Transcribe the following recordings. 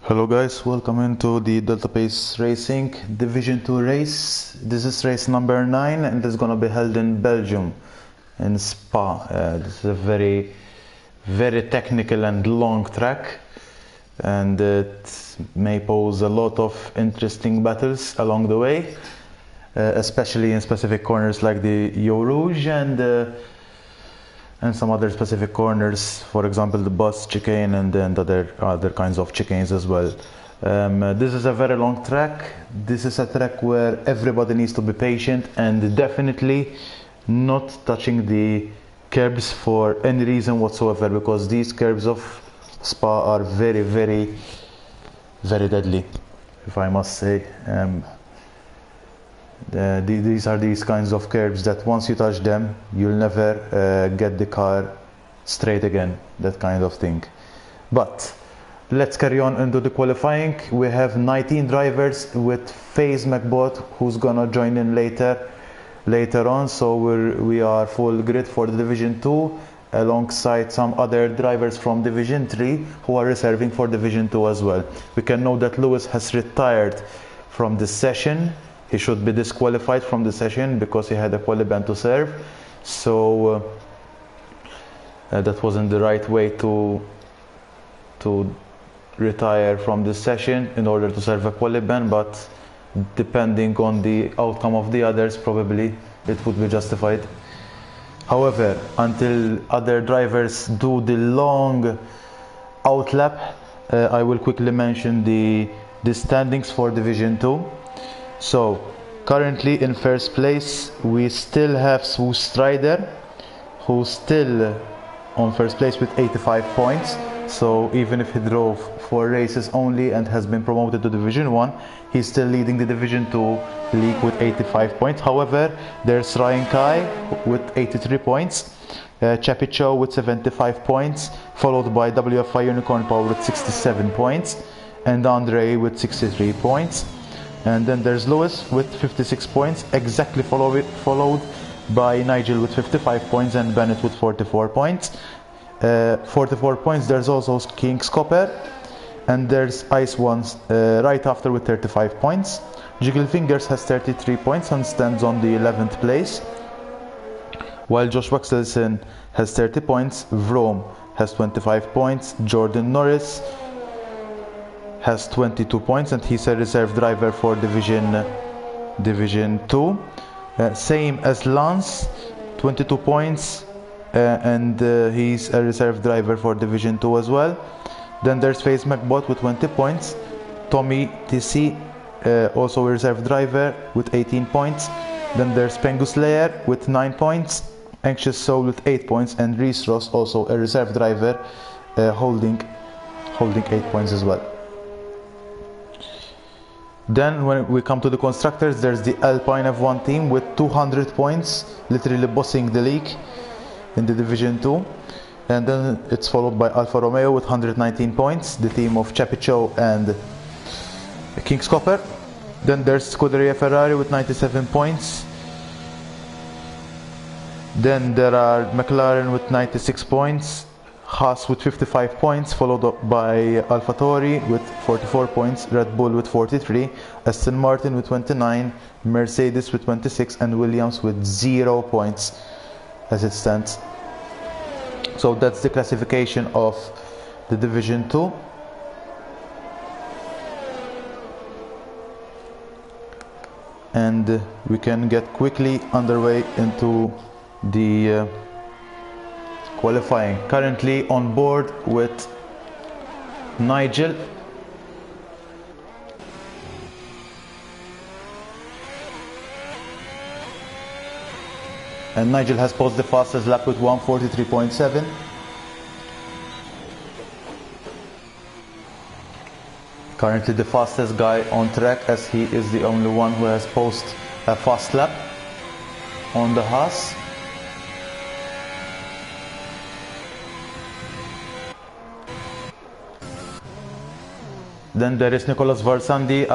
Hello guys, welcome into the Delta Pace Racing Division 2 race. This is race number 9 and it's gonna be held in Belgium, in Spa. This is a very technical and long track, and it may pose a lot of interesting battles along the way, especially in specific corners like the Eau Rouge and some other specific corners, for example the bus chicane and other kinds of chicanes as well. This is a very long track. This is a track where everybody needs to be patient and definitely not touching the curbs for any reason whatsoever, because these curbs of Spa are very deadly, if I must say. These are these kinds of curbs that once you touch them, you'll never get the car straight again, that kind of thing. But let's carry on into the qualifying. We have 19 drivers with FaZe McBot, who's gonna join in later on. So we are full grid for the Division 2, alongside some other drivers from Division 3 who are reserving for Division 2 as well. We can know that Lewis has retired from the session. He should be disqualified from the session because he had a quali ban to serve. So that wasn't the right way to retire from the session in order to serve a quali ban, but depending on the outcome of the others, probably it would be justified. However, until other drivers do the long outlap, I will quickly mention the standings for Division 2. So currently in first place we still have Swu Strider, who's still on first place with 85 points. So even if he drove 4 races only and has been promoted to Division 1, he's still leading the Division 2 league with 85 points. However, there's Ryan Kai with 83 points, Chappie Chow with 75 points, followed by WFI Unicorn Power with 67 points, and Andre with 63 points. And then there's Lewis with 56 points, exactly followed by Nigel with 55 points and Bennett with 44 points. 44 points, there's also King Scopper, and there's Ice Ones right after with 35 points. Jiggle Fingers has 33 points and stands on the 11th place, while Josh Waxelson has 30 points, Vroom has 25 points, Jordan Norris has 22 points and he's a reserve driver for Division 2. Same as Lance, 22 points, and he's a reserve driver for Division 2 as well. Then there's FaZe McBot with 20 points, Tommy TC, also a reserve driver with 18 points. Then there's Pengu Slayer with 9 points, Anxious Soul with 8 points, and Reese Ross, also a reserve driver, holding 8 points as well. Then when we come to the constructors, there's the Alpine F1 team with 200 points, literally bossing the league in the Division 2. And then it's followed by Alfa Romeo with 119 points, the team of Chappie Chow and King Scopper. Then there's Scuderia Ferrari with 97 points. Then there are McLaren with 96 points, Haas with 55 points, followed up by AlphaTauri with 44 points, Red Bull with 43, Aston Martin with 29, Mercedes with 26, and Williams with 0 points as it stands. So that's the classification of the Division 2. And we can get quickly underway into the qualifying. Currently on board with Nigel. And Nigel has posted the fastest lap with 1:43.7. Currently the fastest guy on track, as he is the only one who has posted a fast lap on the Haas. Then there is Nicolas Varsandi.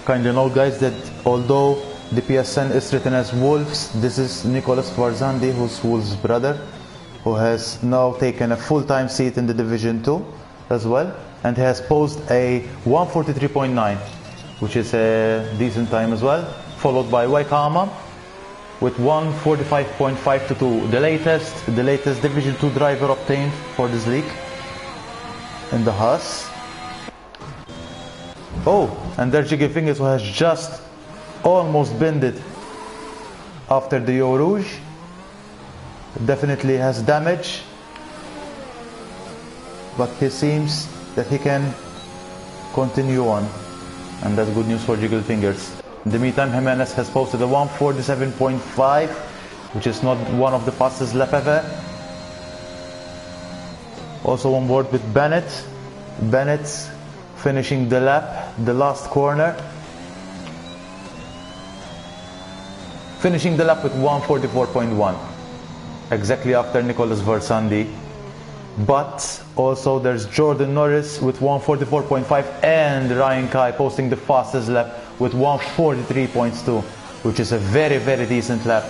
Kindly note, guys, that although the PSN is written as Wolves, this is Nicolas Varsandi, who's Wolves' brother, who has now taken a full-time seat in the Division 2 as well. and he has posted a 1:43.9, which is a decent time as well, followed by Waikama with 1:45.522, the latest Division 2 driver obtained for this league in the Haas. Oh, and there's Jiggy Fingers, who has just almost binned it after the Eau Rouge. Definitely has damage, but he seems that he can continue on, and that's good news for Jiggle Fingers. In the meantime, Jimenez has posted a 1:47.5, which is not one of the fastest lap ever. Also on board with Bennett. Bennett's finishing the lap, the last corner. Finishing the lap with 1:44.1, exactly after Nicholas Versandi. But also there's Jordan Norris with 1:44.5 and Ryan Kai posting the fastest lap with 1:43.2, which is a very, very decent lap.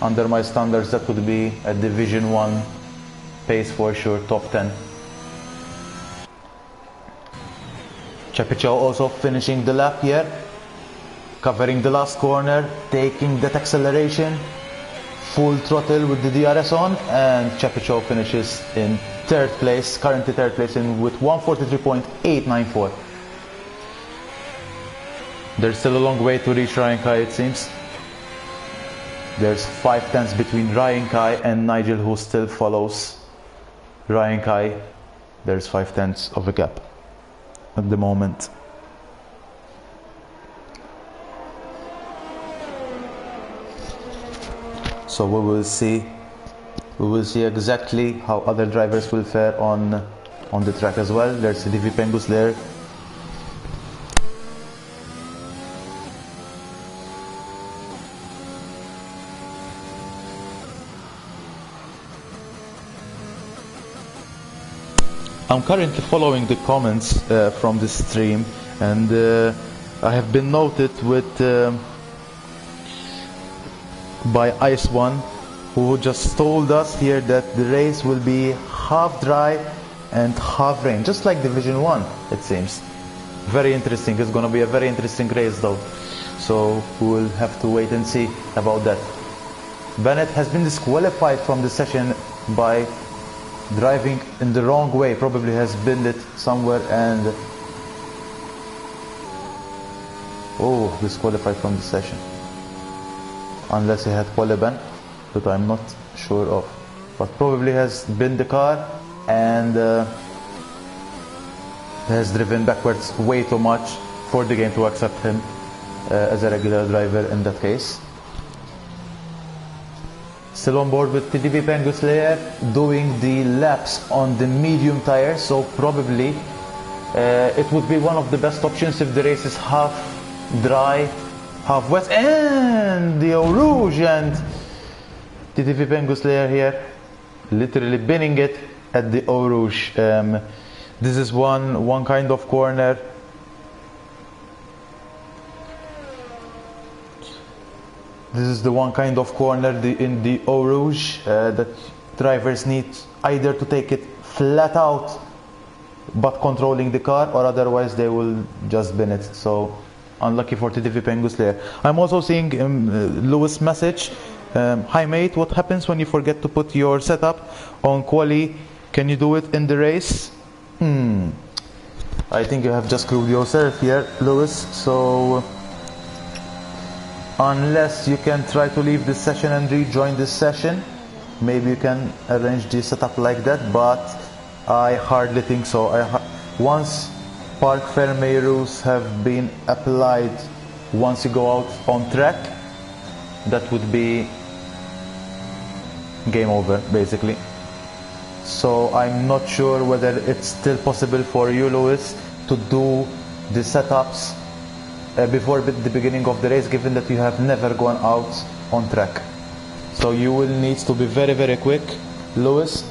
Under my standards, that would be a Division 1 pace for sure, top 10. Chepichou also finishing the lap here, covering the last corner, taking that acceleration, full throttle with the DRS on, and Chepichou finishes in third place, currently third place with 1:43.894. There's still a long way to reach Ryan Kai, it seems. There's 5 tenths between Ryan Kai and Nigel, who still follows Ryan Kai. There's 5 tenths of a gap at the moment. So we will see exactly how other drivers will fare on the track as well. There's Divi Pengus there. I'm currently following the comments from the stream, and I have been noted with by Ice One, who just told us here that the race will be half dry and half rain, just like Division 1, it seems. Very interesting. It's going to be a very interesting race though, so we'll have to wait and see about that. Bennett has been disqualified from the session by driving in the wrong way, probably has binned it somewhere and disqualified from the session, unless he had qualiban, but I'm not sure of, but probably has binned the car and has driven backwards way too much for the game to accept him as a regular driver in that case. Still on board with TDV Pengus Layer, doing the laps on the medium tires, so probably it would be one of the best options if the race is half dry, half wet, and the Eau Rouge, and TDV Pengus Layer here literally binning it at the Eau Rouge. This is one kind of corner. This is the one kind of corner in the Eau Rouge that drivers need either to take it flat out but controlling the car, or otherwise they will just bin it. So unlucky for TDV Pengus there. I'm also seeing Lewis' message. Hi mate, what happens when you forget to put your setup on quali? Can you do it in the race? I think you have just screwed yourself here, Lewis. So unless you can try to leave this session and rejoin this session, maybe you can arrange the setup like that, but I hardly think so. Once park ferme rules have been applied, once you go out on track, that would be game over basically. So I'm not sure whether it's still possible for you, Lewis, to do the setups before the beginning of the race, given that you have never gone out on track. So you will need to be very, very quick, Lewis,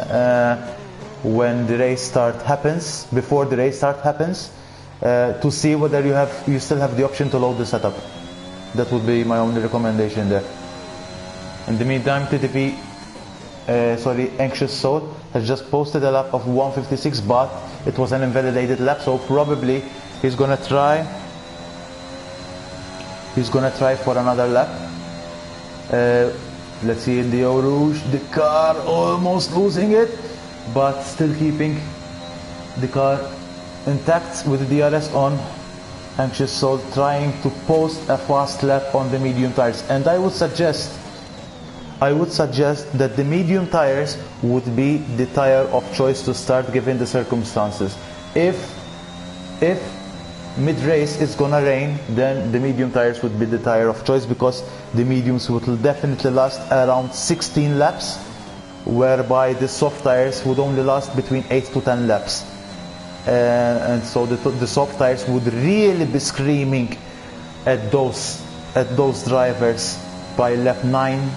when the race start happens, before the race start happens, to see whether you still have the option to load the setup. That would be my only recommendation there. In the meantime, Anxious Soul has just posted a lap of 1:56, but it was an invalidated lap, so probably he's gonna try for another lap. Let's see in the Eau Rouge, the car almost losing it, but still keeping the car intact with the DRS on. Anxious Soul trying to post a fast lap on the medium tires, and I would suggest that the medium tires would be the tire of choice to start given the circumstances. If mid-race it's gonna rain, then the medium tires would be the tire of choice, because the mediums will definitely last around 16 laps, whereby the soft tires would only last between 8 to 10 laps. And so the soft tires would really be screaming at those drivers by lap 9,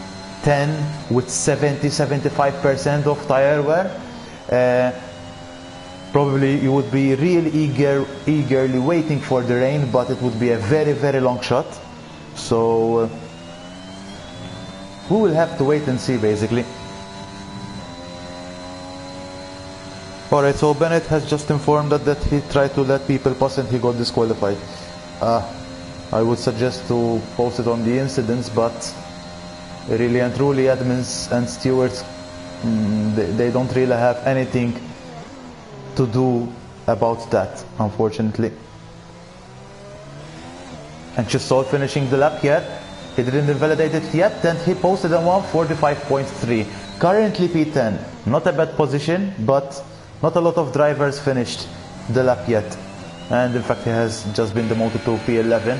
10 with 70-75% of tire wear. Probably you would be really eagerly waiting for the rain, but it would be a very long shot. So we will have to wait and see, basically. Alright, so Bennett has just informed that he tried to let people pass and he got disqualified. I would suggest to post it on the incidents, but really and truly admins and stewards, they don't really have anything to do about that, unfortunately. Anxious Soul finishing the lap here. He didn't invalidate it yet, and he posted a 1:45.3. Currently P10. Not a bad position, but not a lot of drivers finished the lap yet. And in fact he has just been demoted to P11.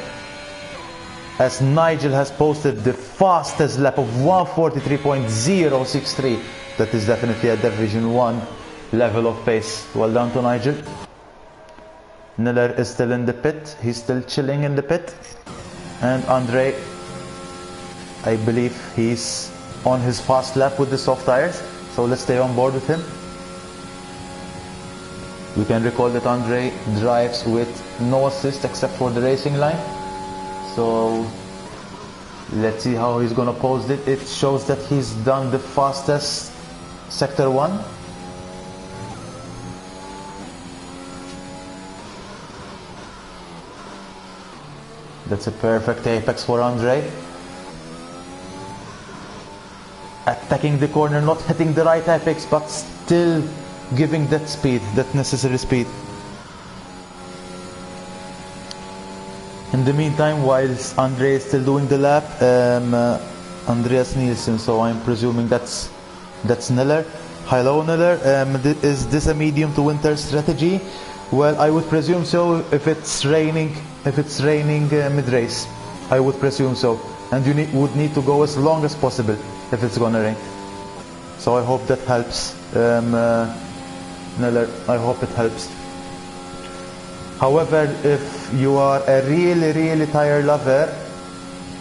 As Nigel has posted the fastest lap of 1:43.063. That is definitely a Division 1 level of pace. Well done to Nigel. Miller is still in the pit. He's still chilling in the pit. And Andre, I believe he's on his fast lap with the soft tires. So let's stay on board with him. We can recall that Andre drives with no assist except for the racing line. So let's see how he's gonna post it. It shows that he's done the fastest sector 1. That's a perfect apex for Andre. Attacking the corner, not hitting the right apex, but still giving that speed, that necessary speed. In the meantime, whilst Andre is still doing the lap, Andreas Nielsen, so I'm presuming that's Niller. Hello Niller, is this a medium to winter strategy? Well, I would presume so if it's raining mid-race. I would presume so. And you would need to go as long as possible if it's gonna rain. So I hope that helps. Niller, I hope it helps. However, if you are a really tire lover,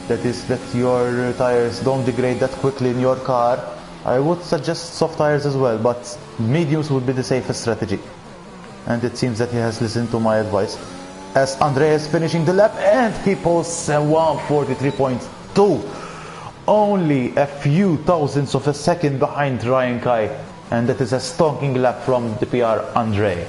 that is that your tires don't degrade that quickly in your car, I would suggest soft tires as well, but mediums would be the safest strategy. And it seems that he has listened to my advice. As Andreas finishing the lap, and he posts a 1:43.2, only a few thousandths of a second behind Ryan Kai, and that is a stonking lap from the PR Andre.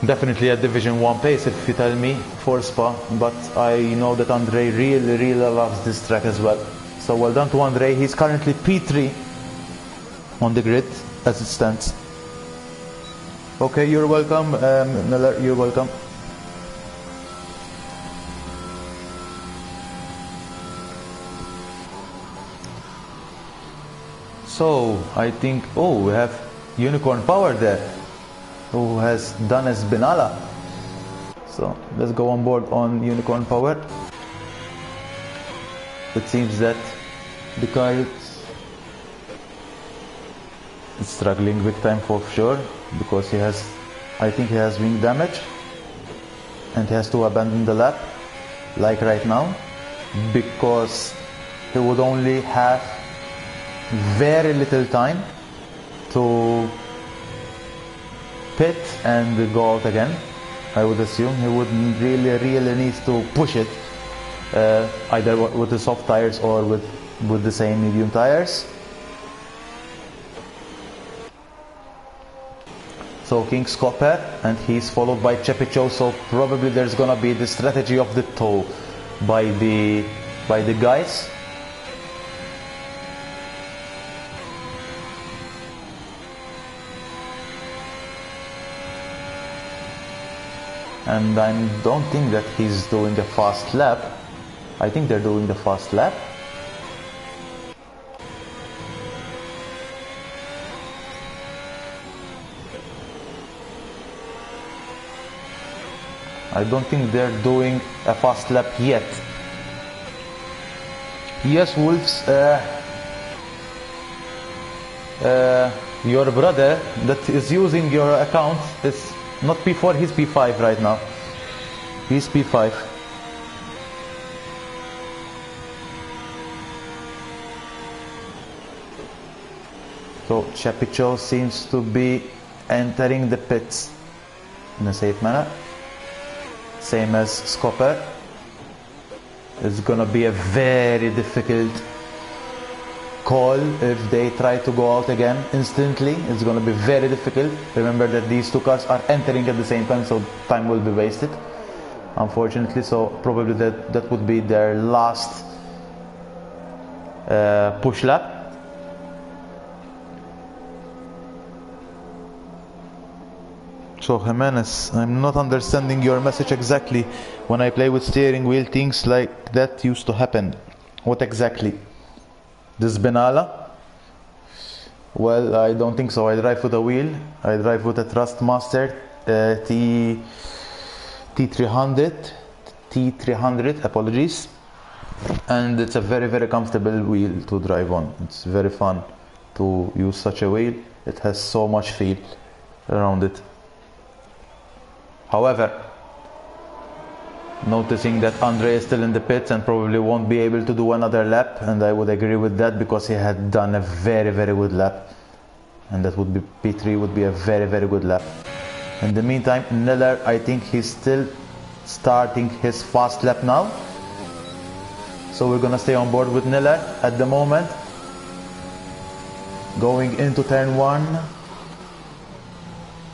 Definitely a Division 1 pace if you tell me for Spa, but I know that Andre really loves this track as well. So well done to Andre. He's currently P3 on the grid as it stands. Okay, you're welcome, Miller, you're welcome. So I think, oh, we have Unicorn Power there, who has done as Benalla. So let's go on board on Unicorn Power. It seems that the car is struggling big time for sure, because I think he has wing damage and he has to abandon the lap like right now, because he would only have very little time to pit and go out again. I would assume he would really need to push it, either with the soft tires or with the same medium tires. So King's Copper, and he's followed by Chepicho, so probably there's gonna be the strategy of the toe by the guys. And I don't think that he's doing a fast lap. I think they're doing the fast lap. I don't think they're doing a fast lap yet. Yes, Wolves, your brother that is using your account is not P4, he's P5 right now. He's P5. So Chepicho seems to be entering the pits in a safe manner. Same as Scopper. It's gonna be a very difficult call if they try to go out again instantly. It's gonna be very difficult. Remember that these two cars are entering at the same time, so time will be wasted, unfortunately. So probably that would be their last push lap. So Jimenez, I'm not understanding your message exactly. When I play with steering wheel, things like that used to happen. What exactly? This Benalla? Well, I don't think so. I drive with a wheel. I drive with a Trustmaster T300, apologies. And it's a very, very comfortable wheel to drive on. It's very fun to use such a wheel. It has so much feel around it. However, noticing that Andre is still in the pits and probably won't be able to do another lap, and I would agree with that because he had done a very, very good lap, and that would be P3 would be a very, very good lap. In the meantime, Miller, I think he's still starting his fast lap now, so we're gonna stay on board with Miller at the moment. Going into turn 1,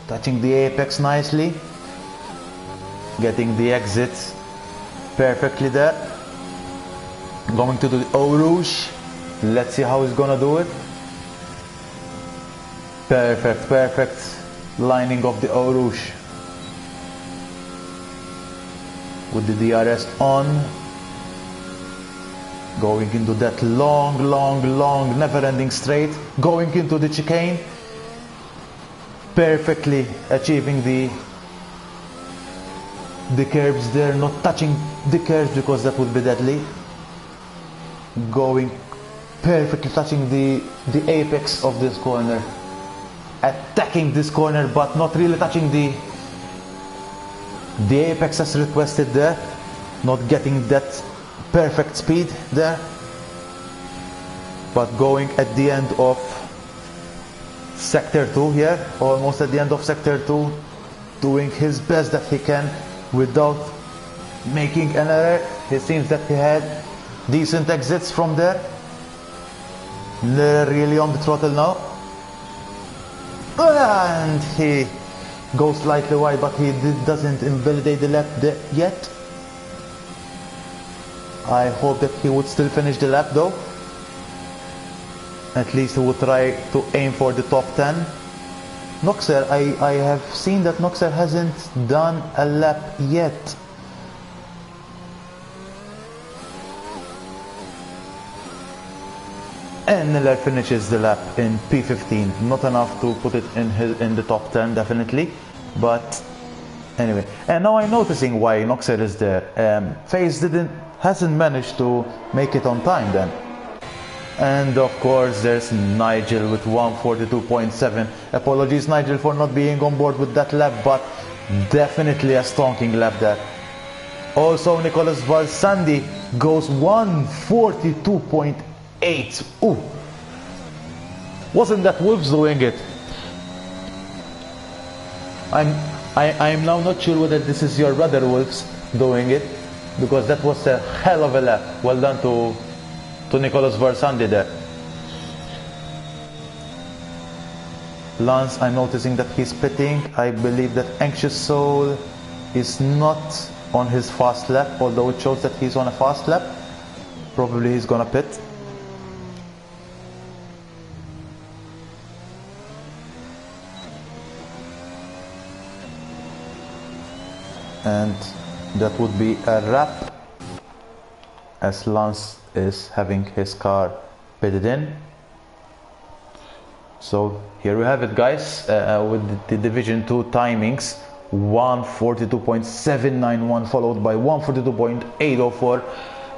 touching the apex nicely. Getting the exits perfectly there. Going to the Eau Rouge. Let's see how he's gonna do it. Perfect lining of the Eau Rouge. With the DRS on. Going into that long, never-ending straight. Going into the chicane. Perfectly achieving the curbs there, not touching the curbs because that would be deadly. Going perfectly touching the apex of this corner. Attacking this corner but not really touching the apex as requested there. Not getting that perfect speed there. But going at the end of sector 2 here, almost at the end of sector 2, doing his best that he can without making an error. It seems that he had decent exits from there. They're really on the throttle now. And he goes slightly wide, but he doesn't invalidate the lap yet. I hope that he would still finish the lap though. At least he would try to aim for the top 10. Noxer, I have seen that Noxer hasn't done a lap yet. And Miller finishes the lap in P15. Not enough to put it in the top 10 definitely, but anyway. And now I'm noticing why Noxer is there. FaZe hasn't managed to make it on time then. And of course there's Nigel with 142.7. Apologies Nigel for not being on board with that lap, but definitely a stonking lap there. Also Nicholas Valsandi goes 142.8. Ooh, wasn't that Wolves doing it? I'm now not sure whether this is your brother Wolves doing it, because that was a hell of a lap. Well done to Nicholas Valsandi there. Lance, I'm noticing that he's pitting. I believe that Anxious Soul is not on his fast lap, although it shows that he's on a fast lap. Probably he's gonna pit. And that would be a wrap, as Lance is having his car pitted in. So here we have it, guys, with the Division 2 timings. 1:42.791 followed by 1:42.804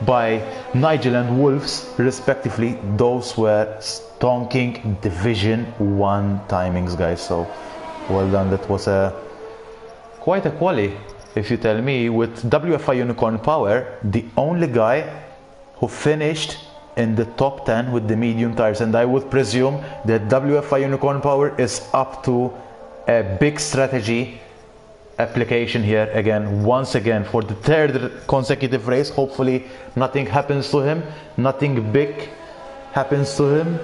by Nigel and Wolves respectively. Those were stonking Division 1 timings, guys, so well done. That was quite a quali, if you tell me. With WFI Unicorn Power, the only guy who finished in the top 10 with the medium tires, and I would presume that WFI Unicorn Power is up to a big strategy application here again, once again, for the third consecutive race. Hopefully nothing happens to him, nothing big happens to him.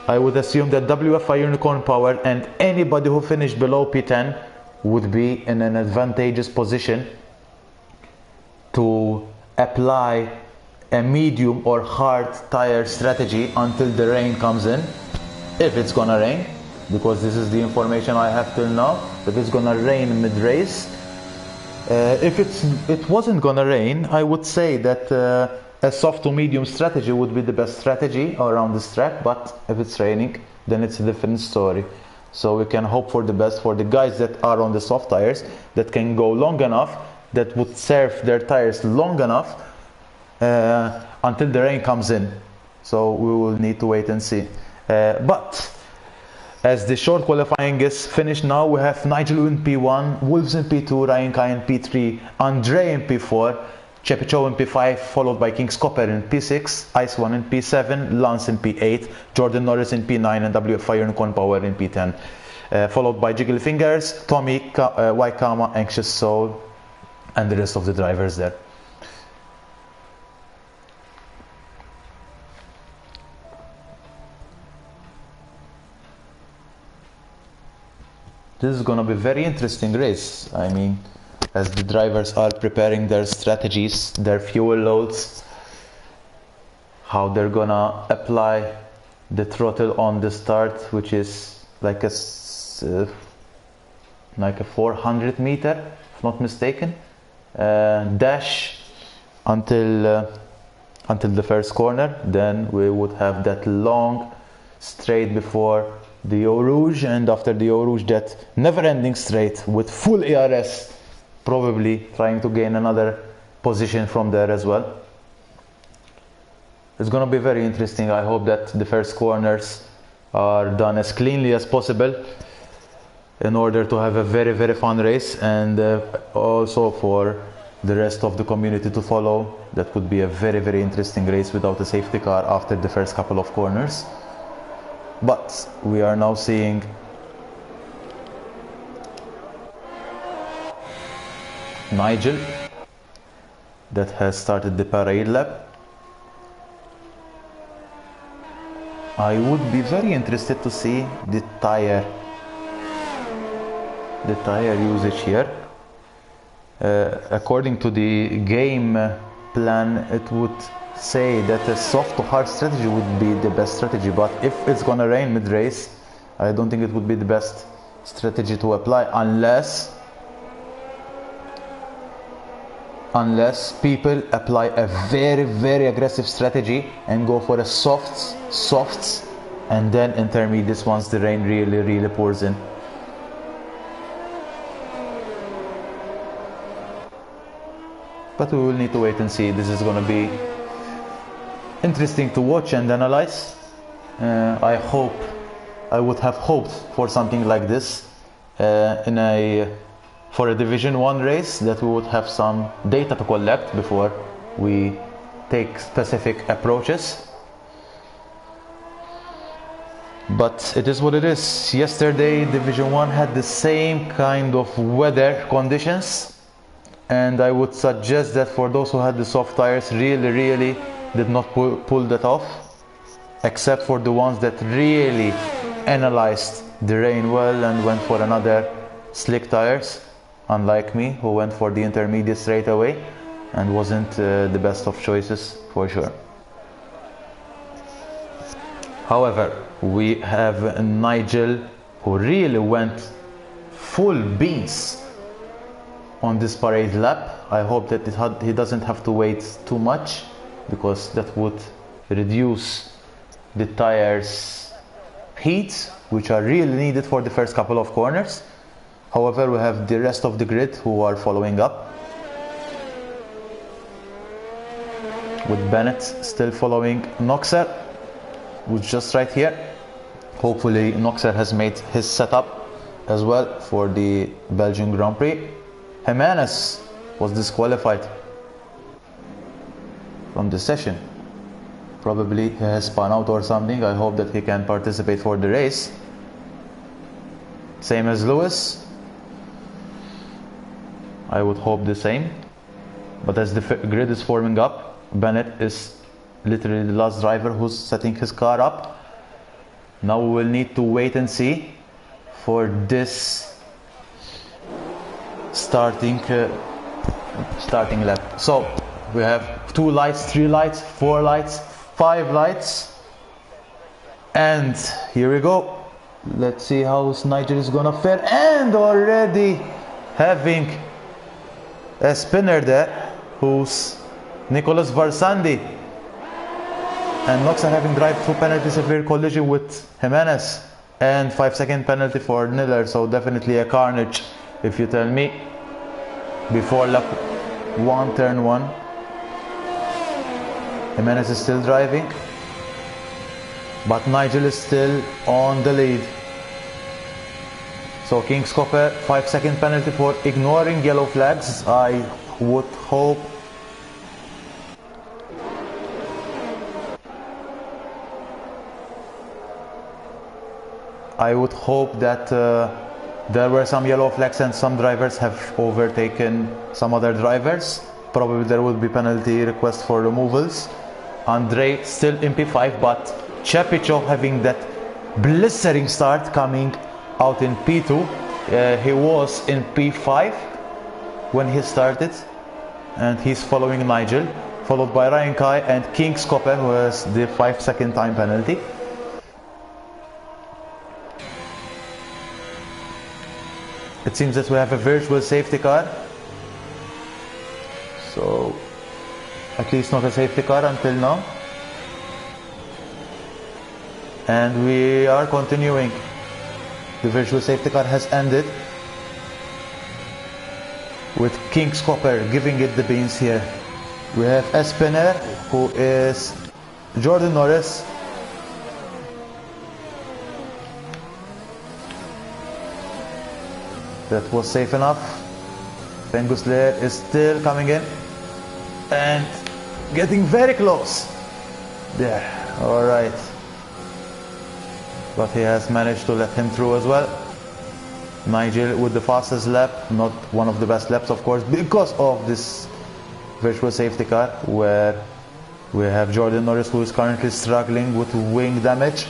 I would assume that WFI Unicorn Power and anybody who finished below P10 would be in an advantageous position to apply a medium or hard tire strategy until the rain comes in, if it's gonna rain, because this is the information I have till now, that it's gonna rain mid-race. If it wasn't gonna rain, I would say that a soft to medium strategy would be the best strategy around this track, but if it's raining, then it's a different story. So we can hope for the best for the guys that are on the soft tires, that can go long enough, that would serve their tires long enough until the rain comes in. So we will need to wait and see. But as the short qualifying is finished now, we have Nigel in P1, Wolves in P2, Ryan Kai in P3, Andre in P4, Chepicho in P5, followed by King's Copper in P6, Ice One in P7, Lance in P8, Jordan Norris in P9, and WFI Unicorn Power in P10. Followed by Jiggle Fingers, Tommy, Waikama, Anxious Soul, and the rest of the drivers there. This is going to be a very interesting race. I mean, as the drivers are preparing their strategies, their fuel loads, how they're going to apply the throttle on the start, which is like a 400 meter, if not mistaken, dash until the first corner. Then we would have that long straight before the Eau Rouge, and after the Eau Rouge that never-ending straight with full ERS, probably trying to gain another position from there as well. It's going to be very interesting. I hope that the first corners are done as cleanly as possible in order to have a very, very fun race, and also for the rest of the community to follow. That would be a very, very interesting race without a safety car after the first couple of corners. But we are now seeing Nigel that has started the parade lap. I would be very interested to see the tire usage here. According to the game plan, it would say that a soft to hard strategy would be the best strategy, but if it's gonna rain mid-race, I don't think it would be the best strategy to apply, unless people apply a very, very aggressive strategy and go for a softs and then intermediates once the rain really, really pours in. But we will need to wait and see. This is going to be interesting to watch and analyze. I would have hoped for something like this for a Division 1 race, that we would have some data to collect before we take specific approaches. But it is what it is. Yesterday Division 1 had the same kind of weather conditions, and I would suggest that for those who had the soft tires, really did not pull that off, except for the ones that really analyzed the rain well and went for another slick tires, unlike me, who went for the intermediate straight away and wasn't the best of choices for sure. However, we have Nigel, who really went full beans on this parade lap. I hope that he doesn't have to wait too much, because that would reduce the tires' heat, which are really needed for the first couple of corners. However, we have the rest of the grid who are following up, with Bennett still following Noxer, who's just right here. Hopefully Noxer has made his setup as well for the Belgian Grand Prix. Jimenez was disqualified from the session. Probably he has spun out or something. I hope that he can participate for the race. Same as Lewis. I would hope the same. But as the grid is forming up, Bennett is literally the last driver who's setting his car up. Now we will need to wait and see for this starting lap. So we have 2 lights, 3 lights, 4 lights, 5 lights, and here we go. Let's see how Nigel is gonna fare, and already having a spinner there, who's Nicolas Varsandi, and Nox are having drive-through penalty, severe collision with Jimenez, and 5-second penalty for Niller. So definitely a carnage, if you tell me, before lap 1, turn 1. Jimenez is still driving, but Nigel is still on the lead. So King's Copper, 5-second penalty for ignoring yellow flags. I would hope that there were some yellow flags and some drivers have overtaken some other drivers. Probably there would be penalty request for removals. Andre still in P5, but Chepicho having that blistering start coming out in P2. He was in P5 when he started, and he's following Nigel, followed by Ryan Kai and King's Copper, who has the 5-second time penalty. It seems that we have a virtual safety car, so at least not a safety car until now, and we are continuing. The virtual safety car has ended, with King's Copper giving it the beans here. We have a spinner, who is Jordan Norris. That was safe enough. Fengus Lair is still coming in and getting very close. There, alright. But he has managed to let him through as well. Nigel with the fastest lap, not one of the best laps of course, because of this virtual safety car, where we have Jordan Norris, who is currently struggling with wing damage.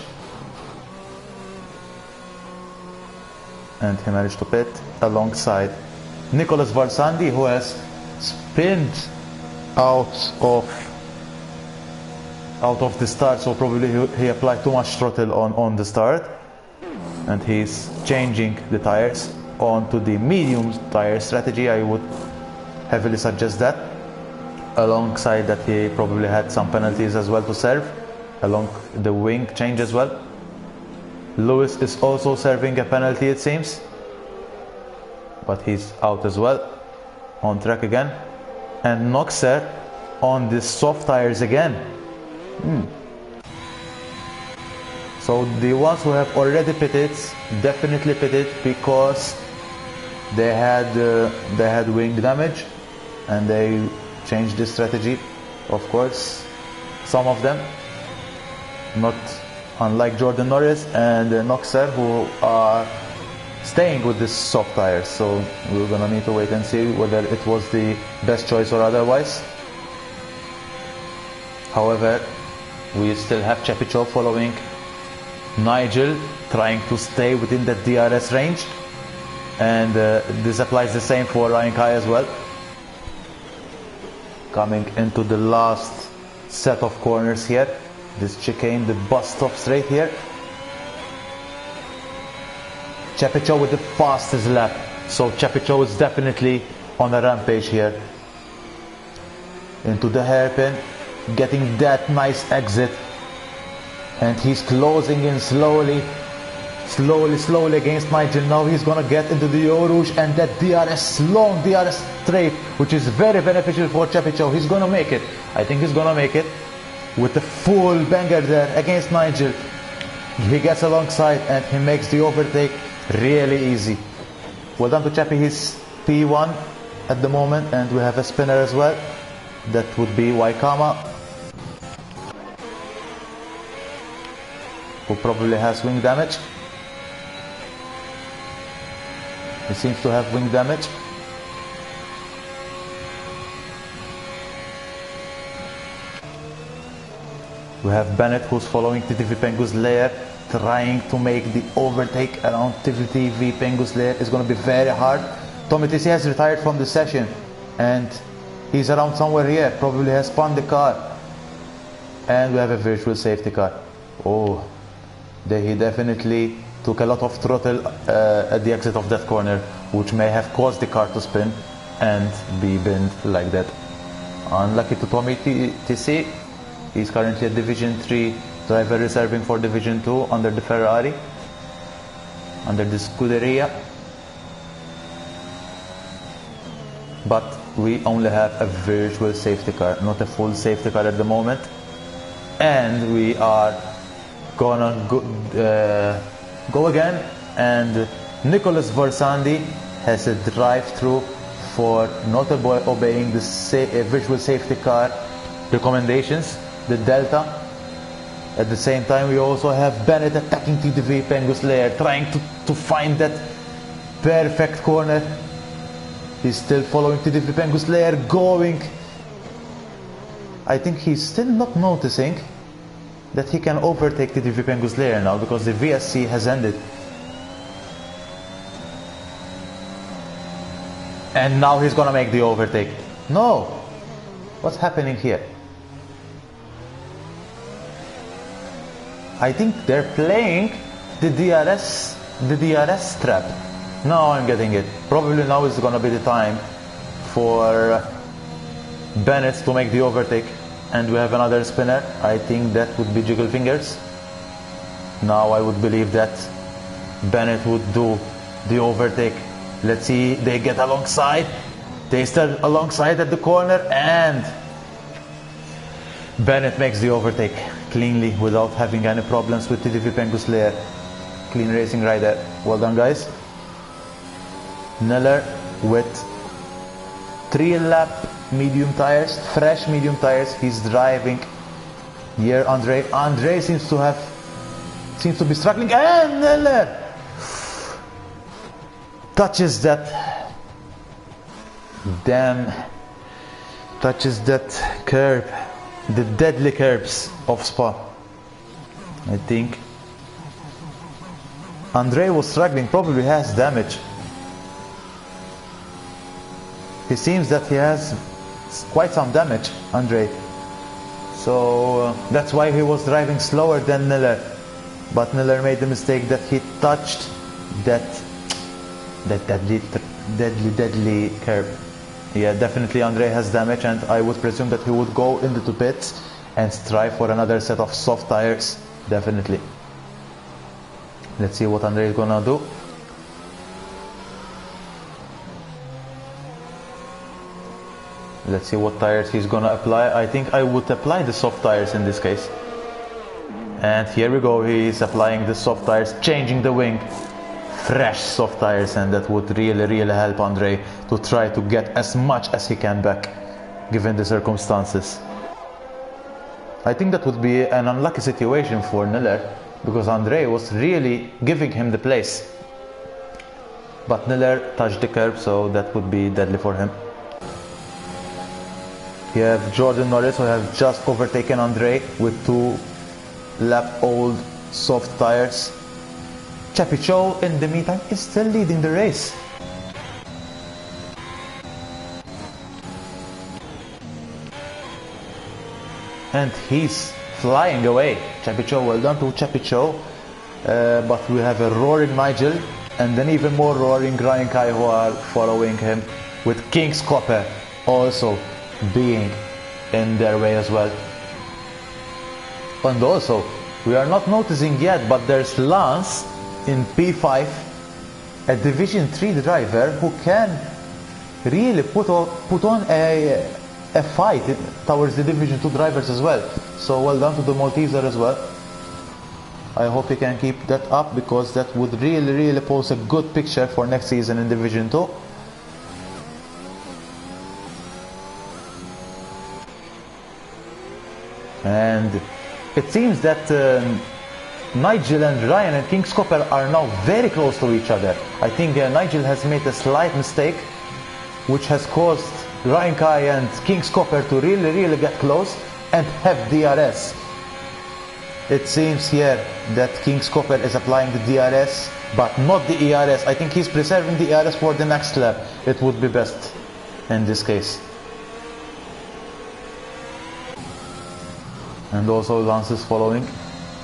And he managed to pit alongside Nicolas Varsandi, who has spinned out of the start, so probably he applied too much throttle on the start, and he's changing the tires onto the medium tire strategy. I would heavily suggest that. Alongside that, he probably had some penalties as well to serve along the wing change as well. Lewis is also serving a penalty, it seems, but he's out as well. On track again, and Noxer on the soft tires again. So the ones who have already pitted definitely pitted because they had wing damage, and they changed the strategy. Of course, some of them, not unlike Jordan Norris and Noxer, who are staying with this soft tires. So we're gonna need to wait and see whether it was the best choice or otherwise. However, we still have Chepicho following Nigel trying to stay within the DRS range, and this applies the same for Ryan Kai as well. Coming into the last set of corners here, this chicane, the bus stop straight here. Chepicho with the fastest lap, so Chepicho is definitely on a rampage here. Into the hairpin, getting that nice exit, and he's closing in slowly against Nigel. Now he's gonna get into the Eau Rouge, and that DRS, long DRS straight, which is very beneficial for Chepicho. He's gonna make it. I think he's gonna make it with the full banger there against Nigel. He gets alongside and he makes the overtake really easy. Well done to Cheppy. He's P1 at the moment, and we have a spinner as well. That would be Waikama, who probably has wing damage. He seems to have wing damage. We have Bennett, who's following TTV Pengu's lair, trying to make the overtake around TTV Pengu's lair. It's going to be very hard. Tommy TC has retired from the session, and he's around somewhere here, probably has spun the car. And we have a virtual safety car. Oh, he definitely took a lot of throttle at the exit of that corner, which may have caused the car to spin and be bent like that. Unlucky to Tommy TC. He's currently a Division 3 driver reserving for Division 2 under the Ferrari, under the Scuderia. But we only have a virtual safety car, not a full safety car at the moment. And we are gonna go again, and Nicholas Versandi has a drive-through for not obeying the visual safety car recommendations, the Delta. At the same time, we also have Bennett attacking TTV Pengu's lair, trying to find that perfect corner. He's still following TTV Pengu's lair, going. I think he's still not noticing that he can overtake TTV Pengu's lair now, because the VSC has ended. And now he's gonna make the overtake. No! What's happening here? I think they're playing the DRS trap. Now I'm getting it. Probably now is gonna be the time for Bennett to make the overtake. And we have another spinner. I think that would be Jiggle Fingers. Now I would believe that Bennett would do the overtake. Let's see, they get alongside. They start alongside at the corner, and Bennett makes the overtake cleanly without having any problems with TTV Pengu's lair. Clean racing right there. Well done, guys. Neller with 3-lap medium tires, fresh medium tires. He's driving here. Andre seems to be struggling, and Neller touches that curb, the deadly curbs of Spa. I think Andre was struggling, probably has damage. He seems that he has quite some damage, Andre. So that's why he was driving slower than Neller. But Neller made the mistake that he touched that deadly curb. Yeah, definitely Andre has damage, and I would presume that he would go into the pits and strive for another set of soft tires. Definitely. Let's see what Andre is gonna do. Let's see what tires he's gonna apply. I think I would apply the soft tires in this case. And here we go, he's applying the soft tires, changing the wing. Fresh soft tires, and that would really help Andre to try to get as much as he can back, given the circumstances. I think that would be an unlucky situation for Neller, because Andre was really giving him the place. But Neller touched the curb, so that would be deadly for him. You have Jordan Norris, who have just overtaken Andre with 2-lap-old soft tires. Cho in the meantime is still leading the race. And he's flying away. Cho, well done to Cho. But we have a roaring Nigel and then even more roaring Ryan Kai who are following him, with King's Copper also being in their way as well. And also, we are not noticing yet, but there's Lance in P5, a Division 3 driver who can really put on a fight towards the Division 2 drivers as well. So well done to the Malteser as well. I hope he can keep that up, because that would really pose a good picture for next season in Division 2. And it seems that Nigel and Ryan and King's Copper are now very close to each other. I think Nigel has made a slight mistake, which has caused Ryan Kai and King's Copper to really get close and have DRS. It seems here that King's Copper is applying the DRS, but not the ERS. I think he's preserving the ERS for the next lap. It would be best in this case. And also Lance is following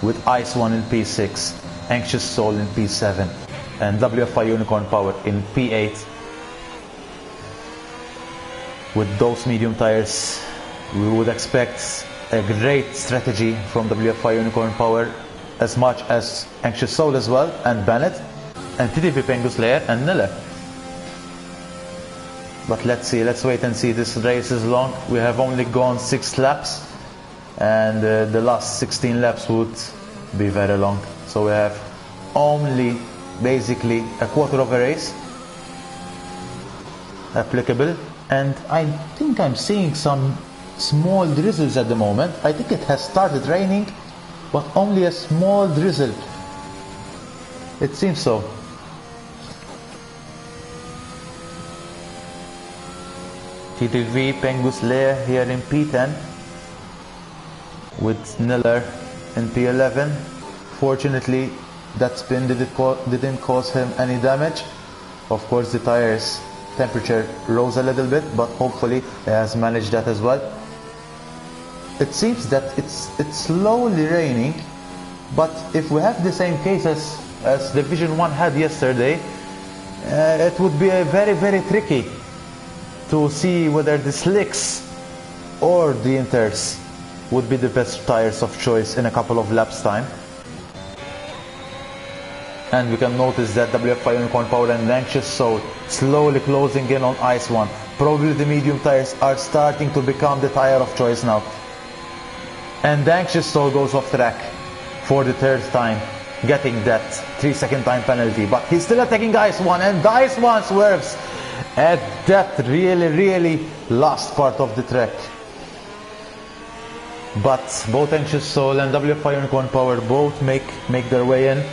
with Ice One in P6, Anxious Soul in P7, and WFI Unicorn Power in P8. With those medium tires, we would expect a great strategy from WFI Unicorn Power, as much as Anxious Soul as well, and Bennett, and TTV Penguin Slayer and Niller. But let's see, let's wait and see. This race is long. We have only gone 6 laps, and the last 16 laps would be very long. So we have only basically a quarter of a race applicable, and I think I'm seeing some small drizzles at the moment. I think it has started raining, but only a small drizzle. It seems so. TTV Penguin Slayer here in P10 with Niller in P11. Fortunately, that spin didn't cause him any damage. Of course, the tires temperature rose a little bit, but hopefully he has managed that as well. It seems that it's slowly raining, but if we have the same case as Division 1 had yesterday, it would be very tricky to see whether the slicks or the inters would be the best tires of choice in a couple of laps time. And we can notice that WFI Unicorn Power and Anxious Soul slowly closing in on Ice One. Probably the medium tires are starting to become the tire of choice now. And the Anxious Soul goes off track for the 3rd time, getting that 3-second time penalty. But he's still attacking Ice One, and Ice One swerves at that really last part of the track. But both Anxious Soul and WFI Unicorn Power both make their way in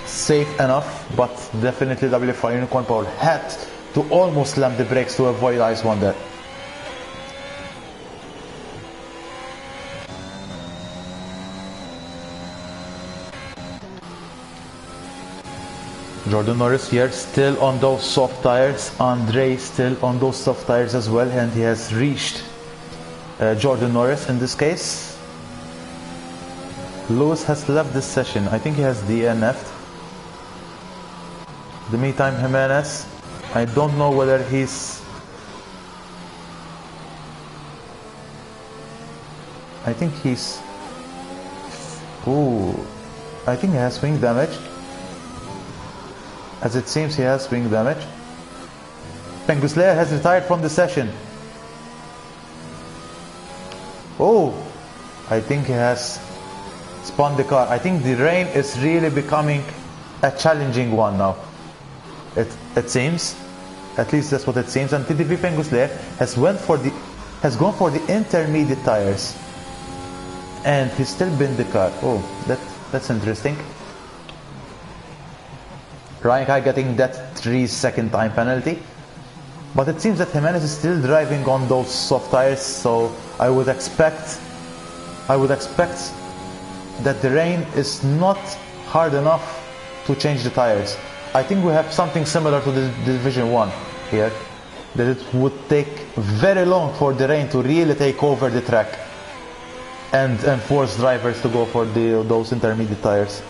safe enough, but definitely WFI Unicorn Power had to almost slam the brakes to avoid Ice One there. Jordan Norris here still on those soft tires, Andre still on those soft tires as well, and he has reached Jordan Norris in this case. Lewis has left this session. I think he has DNF'd. The meantime, Jimenez, I don't know whether he's... I think he's... Ooh, I think he has wing damage. As it seems, he has wing damage. Penguin Slayer has retired from the session. Oh, I think he has spun the car. I think the rain is really becoming a challenging one now. It seems, at least that's what it seems. And TTV Penguin Slayer has gone for the intermediate tires, and he's still binned the car. Oh, that's interesting. Ryan Kai getting that 3-second time penalty, but it seems that Jimenez is still driving on those soft tires, so I would expect that the rain is not hard enough to change the tires. I think we have something similar to the Division 1 here, that it would take very long for the rain to really take over the track and force drivers to go for those intermediate tires.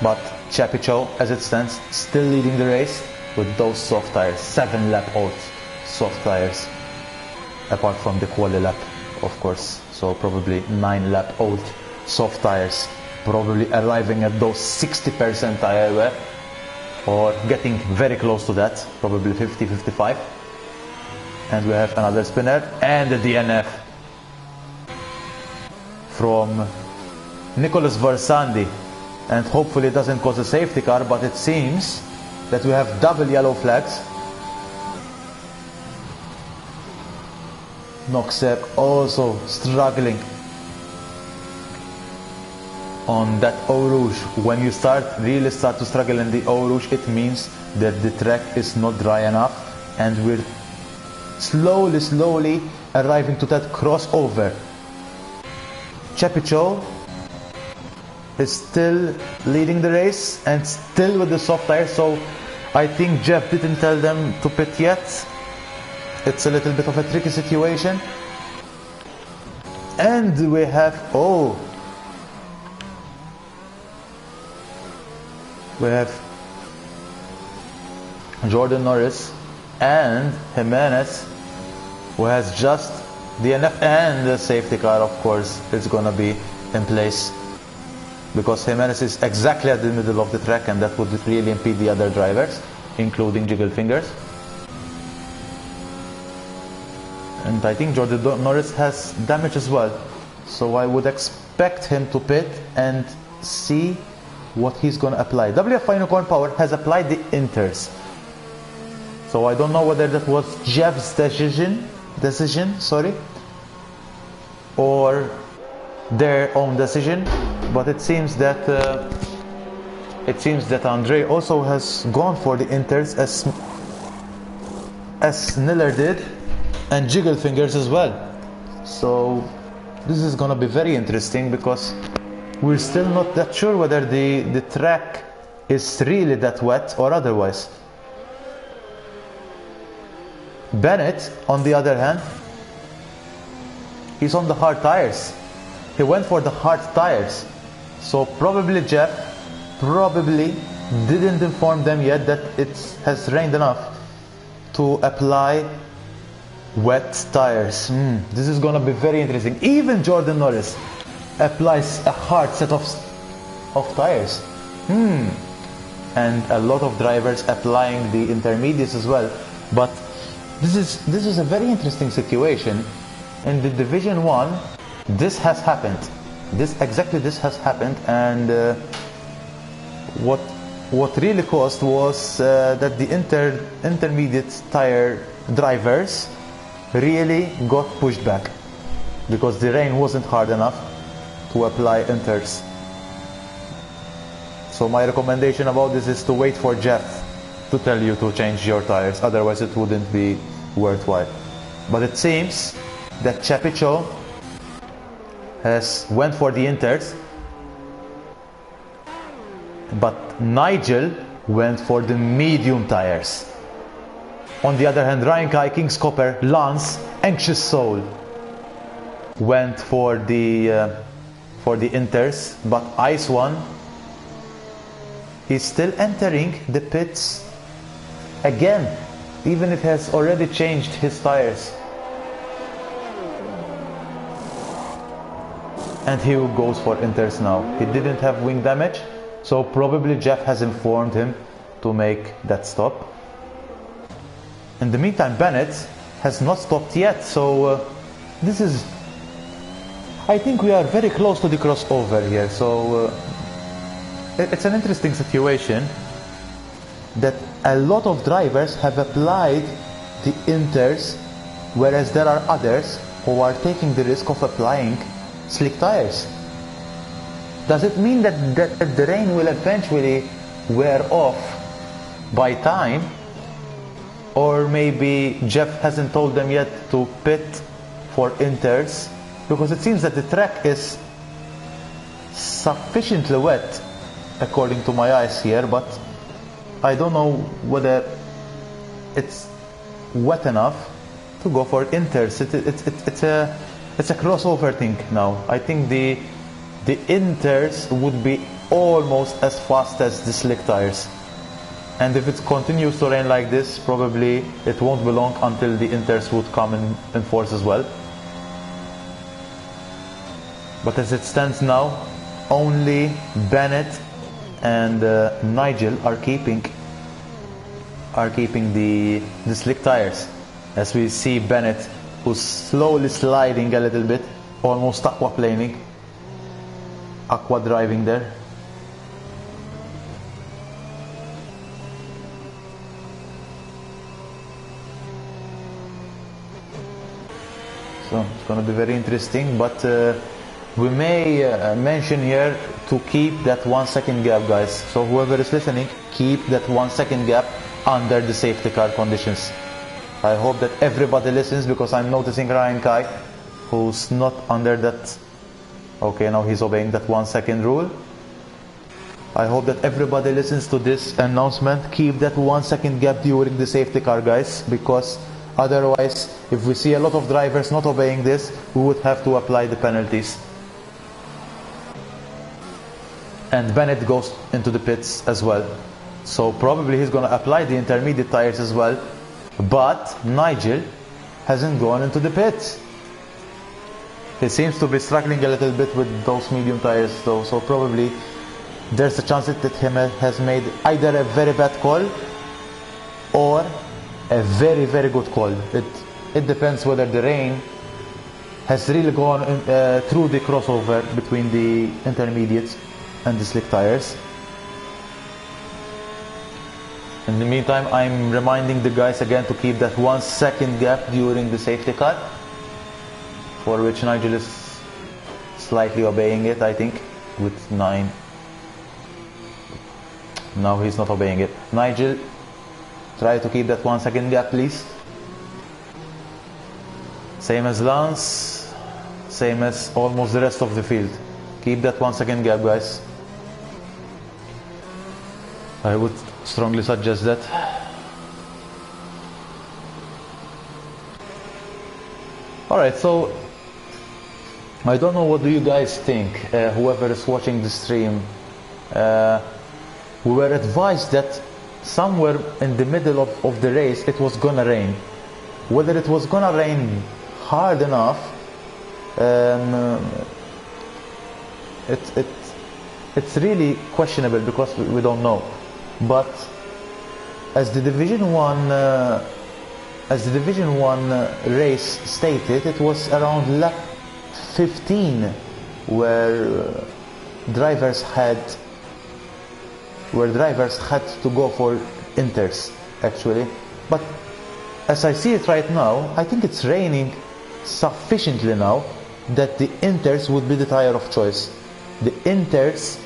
But Chapicho, as it stands, still leading the race with those soft tires, 7-lap-old soft tires, apart from the quali lap, of course. So probably 9-lap-old soft tires, probably arriving at those 60% tire wear, or getting very close to that, probably 50-55. And we have another spinner and a DNF from Nicolas Versandi, and hopefully it doesn't cause a safety car, but it seems that we have double yellow flags. Noxep also struggling on that Eau Rouge. When you really start to struggle in the Eau Rouge, it means that the track is not dry enough, and we're slowly arriving to that crossover. Chapicho is still leading the race and still with the soft tires, so I think Jeff didn't tell them to pit yet. It's a little bit of a tricky situation. And we have, we have Jordan Norris and Jimenez, who has just DNF, and the safety car, of course, is gonna be in place, because Jimenez is exactly at the middle of the track, and that would really impede the other drivers, including Jiggle Fingers. And I think Jordan Norris has damage as well, so I would expect him to pit and see what he's going to apply. WF Unicorn Power has applied the inters, so I don't know whether that was Jeff's decision, or their own decision, but it seems that Andre also has gone for the inters, as Niller did, and Jiggle Fingers as well. So this is gonna be very interesting, because we're still not that sure whether the track is really that wet or otherwise. Bennett, on the other hand, he's on the hard tires. He went for the hard tires, so probably Jeff didn't inform them yet that it has rained enough to apply wet tires. This is gonna be very interesting. Even Jordan Norris applies a hard set of tires, and a lot of drivers applying the intermediates as well. But this is a very interesting situation. In the Division 1, this has happened. This has happened, and what really caused was that the intermediate tire drivers really got pushed back, because the rain wasn't hard enough to apply inters. So my recommendation about this is to wait for Jeff to tell you to change your tires, otherwise it wouldn't be worthwhile. But it seems that Chapicho has went for the inters, but Nigel went for the medium tires. On the other hand, Ryan Kai, King's Copper, Lance, Anxious Soul went for the inters, but Ice One is still entering the pits again, even if he has already changed his tires. And he goes for inters now. He didn't have wing damage, so probably Jeff has informed him to make that stop. In the meantime, Bennett has not stopped yet, so this is, I think we are very close to the crossover here. So it's an interesting situation that a lot of drivers have applied the inters, whereas there are others who are taking the risk of applying slick tires. Does it mean that the rain will eventually wear off by time, or maybe Jeff hasn't told them yet to pit for inters, because it seems that the track is sufficiently wet according to my eyes here, but I don't know whether it's wet enough to go for inters. It's a crossover thing now. I think the inters would be almost as fast as the slick tires, and if it continues to rain like this, probably it won't be long until the inters would come in force as well. But as it stands now, only Bennett and Nigel are keeping the slick tires, as we see Bennett, who's slowly sliding a little bit, almost aquaplaning, aqua driving there. So it's going to be very interesting, but we may mention here to keep that 1 second gap, guys. So whoever is listening, keep that 1 second gap under the safety car conditions. I hope that everybody listens, because I'm noticing Ryan Kai, who's not under that. Okay, now he's obeying that 1 second rule. I hope that everybody listens to this announcement. Keep that 1 second gap during the safety car, guys, because otherwise, if we see a lot of drivers not obeying this, we would have to apply the penalties. And Bennett goes into the pits as well, so probably he's going to apply the intermediate tires as well. But Nigel hasn't gone into the pits. He seems to be struggling a little bit with those medium tires though, so probably there's a chance that him has made either a very bad call or a very, very good call. It depends whether the rain has really gone through the crossover between the intermediates and the slick tires. In the meantime, I'm reminding the guys again to keep that 1 second gap during the safety car, for which Nigel is slightly obeying it, I think, with 9. No, he's not obeying it. Nigel, try to keep that 1 second gap, please. Same as Lance, same as almost the rest of the field. Keep that 1 second gap, guys. I would strongly suggest that. Alright, so I don't know, what do you guys think, whoever is watching the stream. We were advised that somewhere in the middle of the race it was gonna rain. Whether it was gonna rain hard enough, it's really questionable, because we don't know. But as the Division 1 race stated, it was around lap 15 where drivers had to go for inters, actually. But as I see it right now, I think it's raining sufficiently now that the inters would be the tire of choice. The inters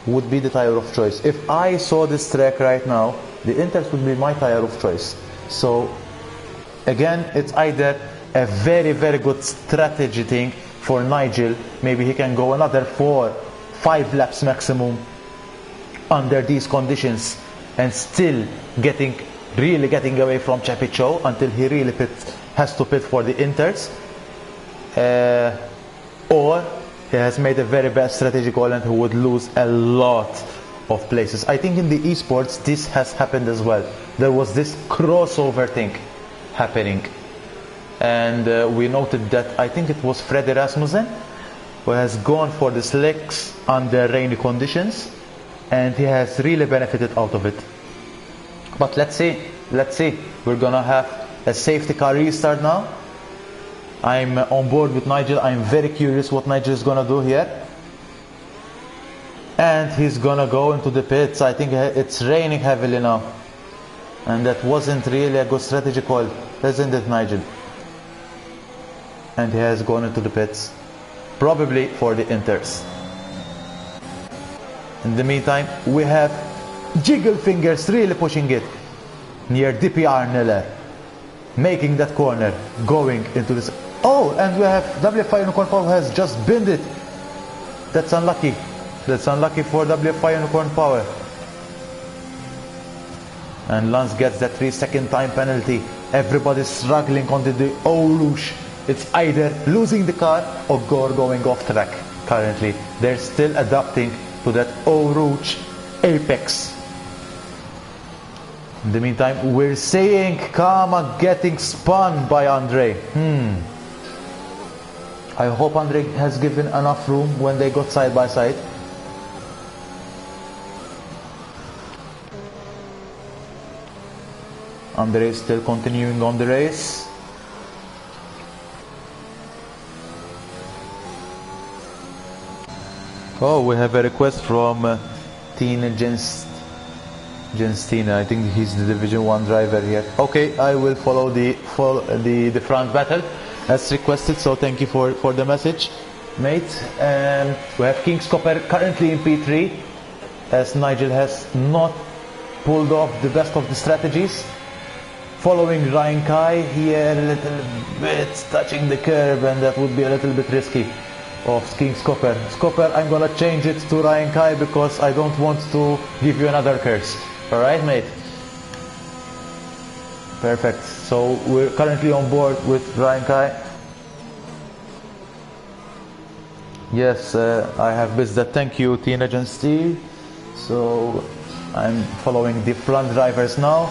would be the tire of choice. If I saw this track right now, the inters would be my tire of choice. So again, it's either a very, very good strategy thing for Nigel. Maybe he can go another 4-5 laps maximum under these conditions and still really getting away from Chappie Chow until he really has to pit for the inters, or he has made a very bad strategy call and he would lose a lot of places. I think in the esports this has happened as well. There was this crossover thing happening, and we noted that I think it was Freddy Rasmussen who has gone for the slicks under rainy conditions, and he has really benefited out of it. But let's see, we're gonna have a safety car restart now. I'm on board with Nigel. I'm very curious what Nigel is gonna do here, and he's gonna go into the pits. I think it's raining heavily now, and that wasn't really a good strategy call, isn't it, Nigel? And he has gone into the pits, probably for the inters. In the meantime, we have Jiggle Fingers really pushing it. near DPR Niller, making that corner, going into this. Oh, and we have WFI Unicorn Power has just binned it. That's unlucky. That's unlucky for WFI Unicorn Power. And Lance gets that 3-second time penalty. Everybody's struggling onto the Eau Rouge. It's either losing the car or going off track currently. They're still adapting to that Eau Rouge apex. In the meantime, we're seeing Kama getting spun by Andre. I hope Andre has given enough room when they got side by side. Andre is still continuing on the race. Oh, we have a request from Tina Jenstina. I think he's the Division 1 driver here. Okay, I will follow the front battle as requested, so thank you for the message, mate. We have King's Copper currently in P3, as Nigel has not pulled off the best of the strategies. Following Ryan Kai here, a little bit touching the curb, and that would be a little bit risky of King's Copper. Scopper, I'm gonna change it to Ryan Kai because I don't want to give you another curse. Alright, mate? Perfect. So we're currently on board with Ryan Kai. Yes, I have missed that. Thank you, Teenage and Steve. So I'm following the front drivers now,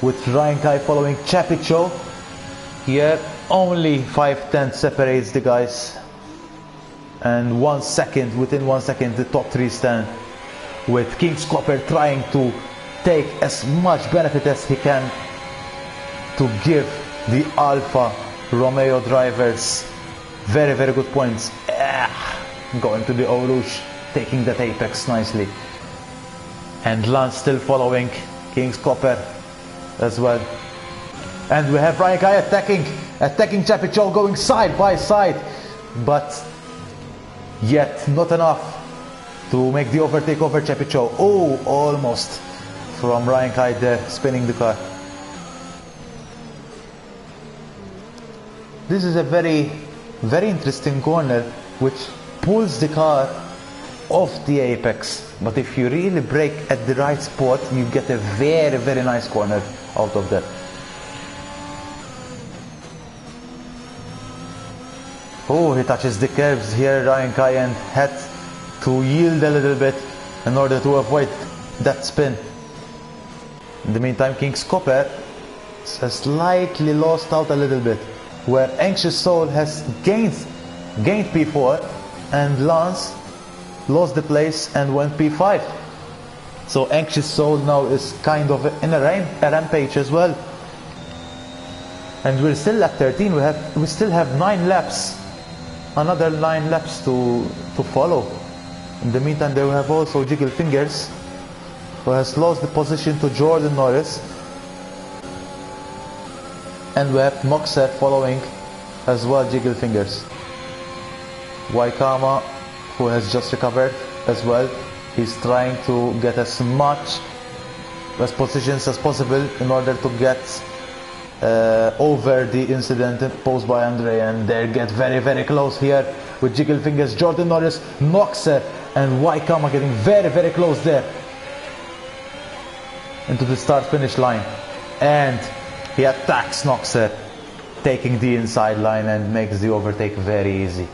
with Ryan Kai following Chapicho. Here, only 5/10 separates the guys. And 1 second, within 1 second, the top 3 stand, with King's Copper trying to take as much benefit as he can to give the Alfa Romeo drivers very, very good points. Going to the Eau Rouge, taking that apex nicely. And Lance still following King's Copper as well. And we have Ryan Kai attacking Chapicho, going side by side, but yet not enough to make the overtake over Chapicho. Oh, almost from Ryan Kai there, spinning the car. This is a very, very interesting corner which pulls the car off the apex, but if you really brake at the right spot, you get a very, very nice corner out of that. Oh, he touches the curbs here, Ryan Kai, and had to yield a little bit in order to avoid that spin. In the meantime, King's Copper has slightly lost out a little bit, where Anxious Soul has gained P4, and Lance lost the place and went P5. So Anxious Soul now is kind of in a rampage as well. And we're still at 13. We still have 9 laps. Another 9 laps to follow. In the meantime, they will have also Jiggle Fingers, who has lost the position to Jordan Norris. And we have Moxer following as well, Jiggle Fingers. Waikama, who has just recovered as well. He's trying to get as much positions as possible in order to get over the incident posed by Andre, and they get very, very close here with Jiggle Fingers, Jordan Norris, Moxer, and Waikama getting very, very close there into the start-finish line. And he attacks Noxer, taking the inside line, and makes the overtake very easy.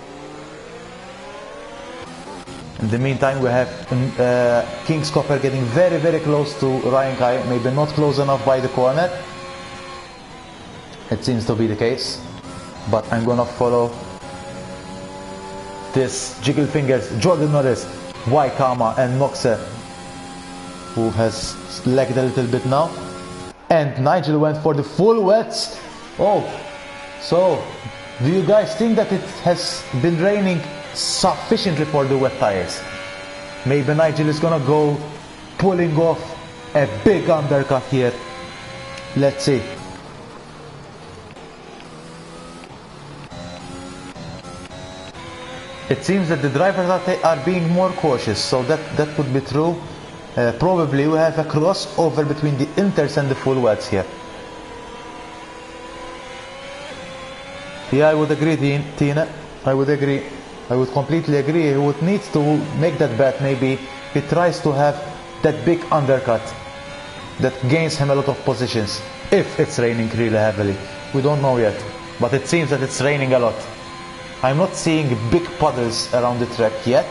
In the meantime, we have King's Copper getting very, very close to Ryan Kai, maybe not close enough by the corner. It seems to be the case, but I'm gonna follow this Jiggle Fingers, Jordan Norris, Waikama, and Moxer, who has lagged a little bit now. And Nigel went for the full wets. Oh, so do you guys think that it has been raining sufficiently for the wet tires? Maybe Nigel is gonna go pulling off a big undercut here. Let's see. It seems that the drivers are being more cautious, so that could be true. Probably we have a crossover between the inters and the full wets here. Yeah, I would agree, Tina. I would agree. I would completely agree. He would need to make that bet. Maybe he tries to have that big undercut that gains him a lot of positions. If it's raining really heavily. We don't know yet. But it seems that it's raining a lot. I'm not seeing big puddles around the track yet.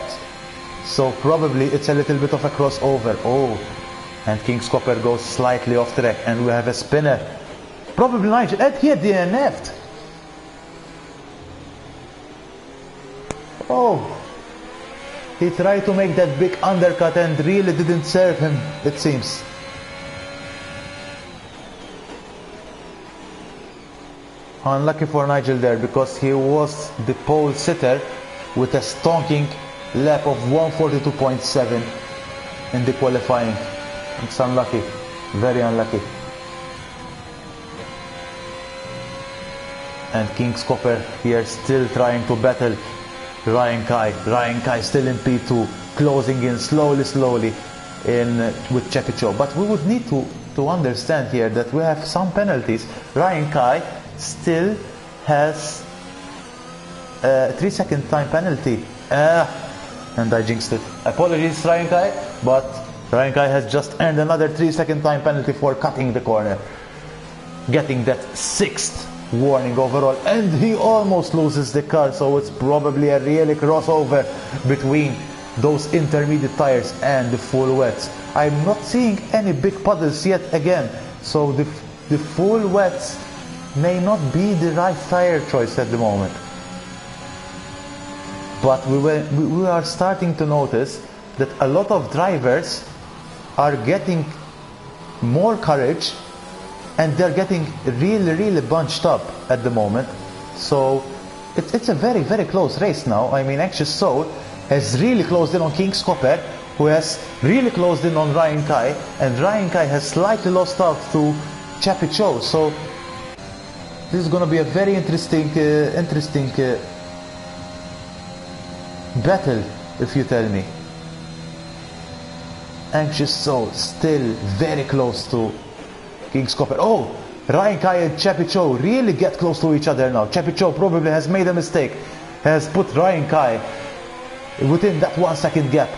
So probably it's a little bit of a crossover. Oh, and King's Copper goes slightly off track. And we have a spinner. Probably Nigel. And here DNF'd. Oh, he tried to make that big undercut and really didn't serve him, it seems. Unlucky for Nigel there, because he was the pole sitter with a stonking lap of 142.7 in the qualifying. It's unlucky, very unlucky. And King's Copper here still trying to battle Ryan Kai. Ryan Kai still in P2, closing in slowly in with Cheppy Cho. But we would need to understand here that we have some penalties. Ryan Kai still has a 3-second time penalty. And I jinxed it. Apologies, Ryan Kai, but Ryan Kai has just earned another 3-second time penalty for cutting the corner, getting that 6th warning overall, and he almost loses the car. So it's probably a really crossover between those intermediate tires and the full wets. I'm not seeing any big puddles yet again, so the full wets may not be the right tire choice at the moment. But we are starting to notice that a lot of drivers are getting more courage, and they're getting really bunched up at the moment. So it's a very close race now. I mean, Anxious Soul has really closed in on King's Copper, who has really closed in on Ryan Kai, and Ryan Kai has slightly lost out to Cheppy Cho. So this is going to be a very interesting battle, if you tell me. Anxious Soul still very close to King's Copper. Oh, Ryan Kai and Cheppy Cho really get close to each other now. Cheppy Cho probably has made a mistake, has put Ryan Kai within that 1-second gap.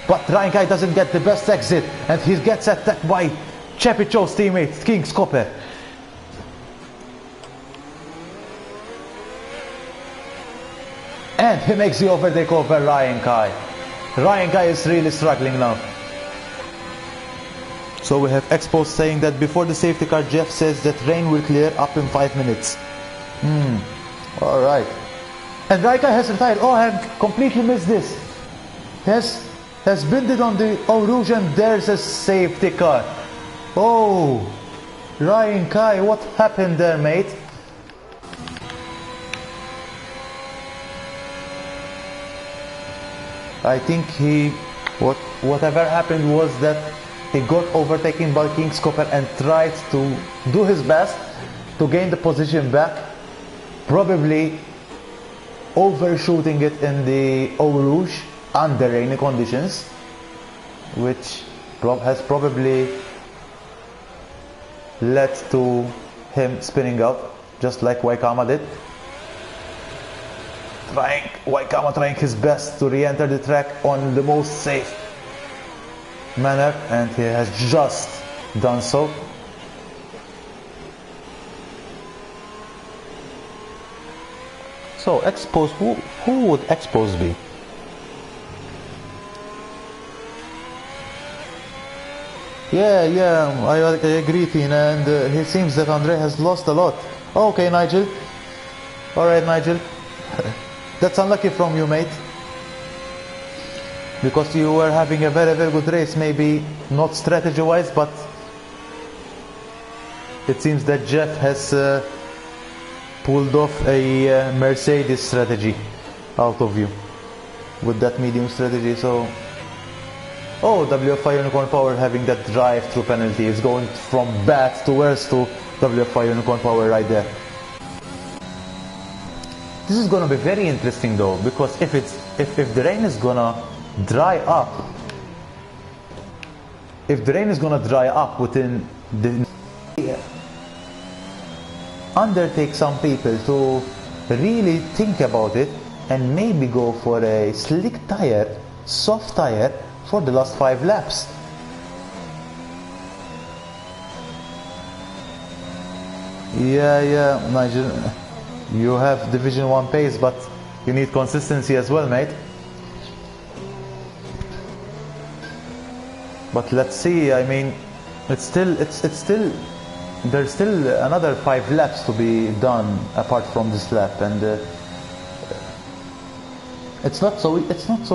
But Ryan Kai doesn't get the best exit, and he gets attacked by Cheppy Cho's teammate, King's Copper. And he makes the overtake over Ryan Kai. Ryan Kai is really struggling now. So we have Expo saying that before the safety car, Jeff says that rain will clear up in 5 minutes. Alright. And Ryan Kai has retired. Oh, I have completely missed this. Has been on the Eau Rouge, and there's a safety car. Oh, Ryan Kai, what happened there, mate? I think whatever happened was that he got overtaken by King's Copper and tried to do his best to gain the position back, probably overshooting it in the Eau Rouge under rainy conditions, which has probably led to him spinning out, just like Waikama did. Waikama trying his best to re-enter the track on the most safe manner, and he has just done so. So Expose, who would Expose be? Yeah, I agree, Tina, and it seems that Andre has lost a lot. Okay, Nigel. Alright, Nigel. That's unlucky from you, mate. Because you were having a very good race, maybe not strategy-wise, but it seems that Jeff has pulled off a Mercedes strategy out of you with that medium strategy. So, oh, WFI Unicorn Power having that drive-through penalty is going from bad to worse to WFI Unicorn Power right there. This is gonna be very interesting though, because if the rain is gonna dry up if the rain is gonna dry up within the undertake some people to really think about it and maybe go for a slick tire, soft tire for the last 5 laps. Yeah, Nigel, you have Division 1 pace, but you need consistency as well, mate. But let's see, I mean, there's still another 5 laps to be done apart from this lap, and it's not so